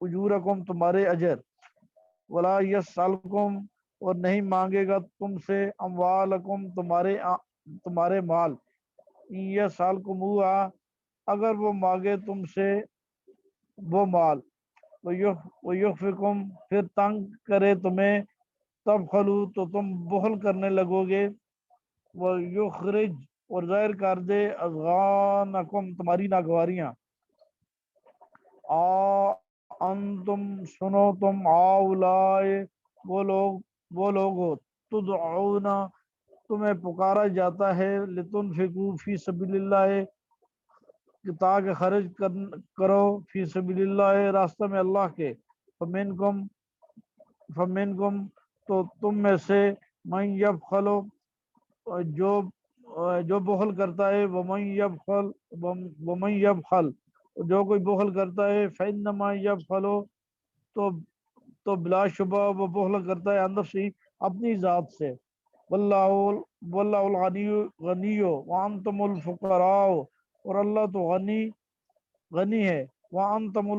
اجورکم تمہارے اجر، ولا یسألکم اور نہیں مانگے گا تم سے اموالکم تمہارے مال، یسألکموہا اگر وہ مانگے تم سے وہ مال، وَيُخْفِكُمْ پھر تنگ کرے تمہیں، تبخلوا تو تم بخل کرنے لگو گے، وَيُخْرِجْ اور ظاہر کر دے اضغانکم تمہاری ناگواریاں، انتم سنو تم ہؤلاء وہ لوگ ہو تدعون تمہیں پکارا جاتا ہے لتنفقوا فی سبیل اللہ تاکہ خرچ کرو فی سبیل اللہ راستہ میں اللہ کے، فمنکم تو تم میں سے من یبخل جو بخل کرتا ہے، ومن یبخل جو کوئی بخل کرتا ہے فإنما یبخل تو بلا شبہ وہ بخل کرتا ہے اندر سے اپنی ذات سے، واللہ الغنی وانتم الفقراء اور اللہ تو غنی ہے، وانتم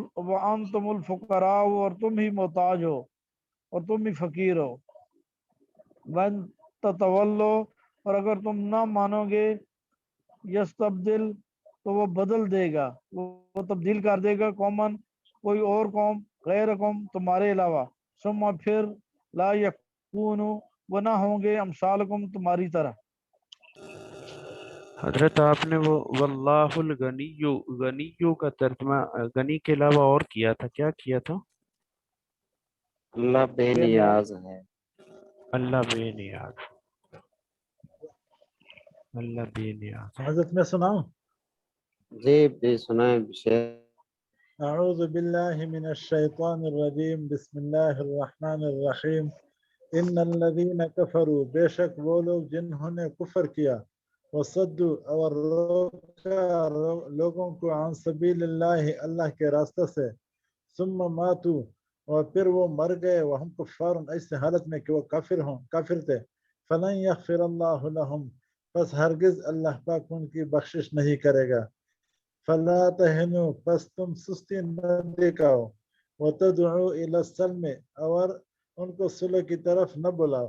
الفقراء اور تم ہی محتاج ہو اور تم ہی فقیر ہو، وَإِن تتولوا اور اگر تم نہ مانو گے یستبدل تو وہ بدل دے گا، وہ تبدیل کر دے گا قومن کوئی اور قوم غیرکم تمہارے علاوہ، ثم پھر لا یکونوا وہ نہ ہوں گے امثالکم تمہاری طرح۔ حضرت آپ نے وہ واللہ الغنی غنیو کا ترجمہ غنی کے علاوہ اور کیا تھا، کیا کیا تھا؟ اللہ بے نیاز ہے۔ اللہ بے نیاز، اللہ بے نیاز ہے۔ حضرت میں سناؤں؟ جی بھی سنائیں شیخ۔ اعوذ باللہ من الشیطان الرجیم بسم اللہ الرحمن الرحیم ان الذین کفروا بے شک وہ لوگ جنہوں نے کفر کیا، وصدوا اور روکا لوگوں کو عن سبیل اللہ اللہ کے راستہ سے، ثم ماتوا اور پھر وہ مر گئے وہم کفار ایسے حالت میں کہ وہ کافر تھے، فلن یغفر اللہ لہم پس ہرگز اللہ پاک ان کی بخشش نہیں کرے گا، فلا تہنوا پس تم سستی نہ دکھاؤ، وتدعوا الی السلم اور ان کو صلح کی طرف نہ بلاؤ،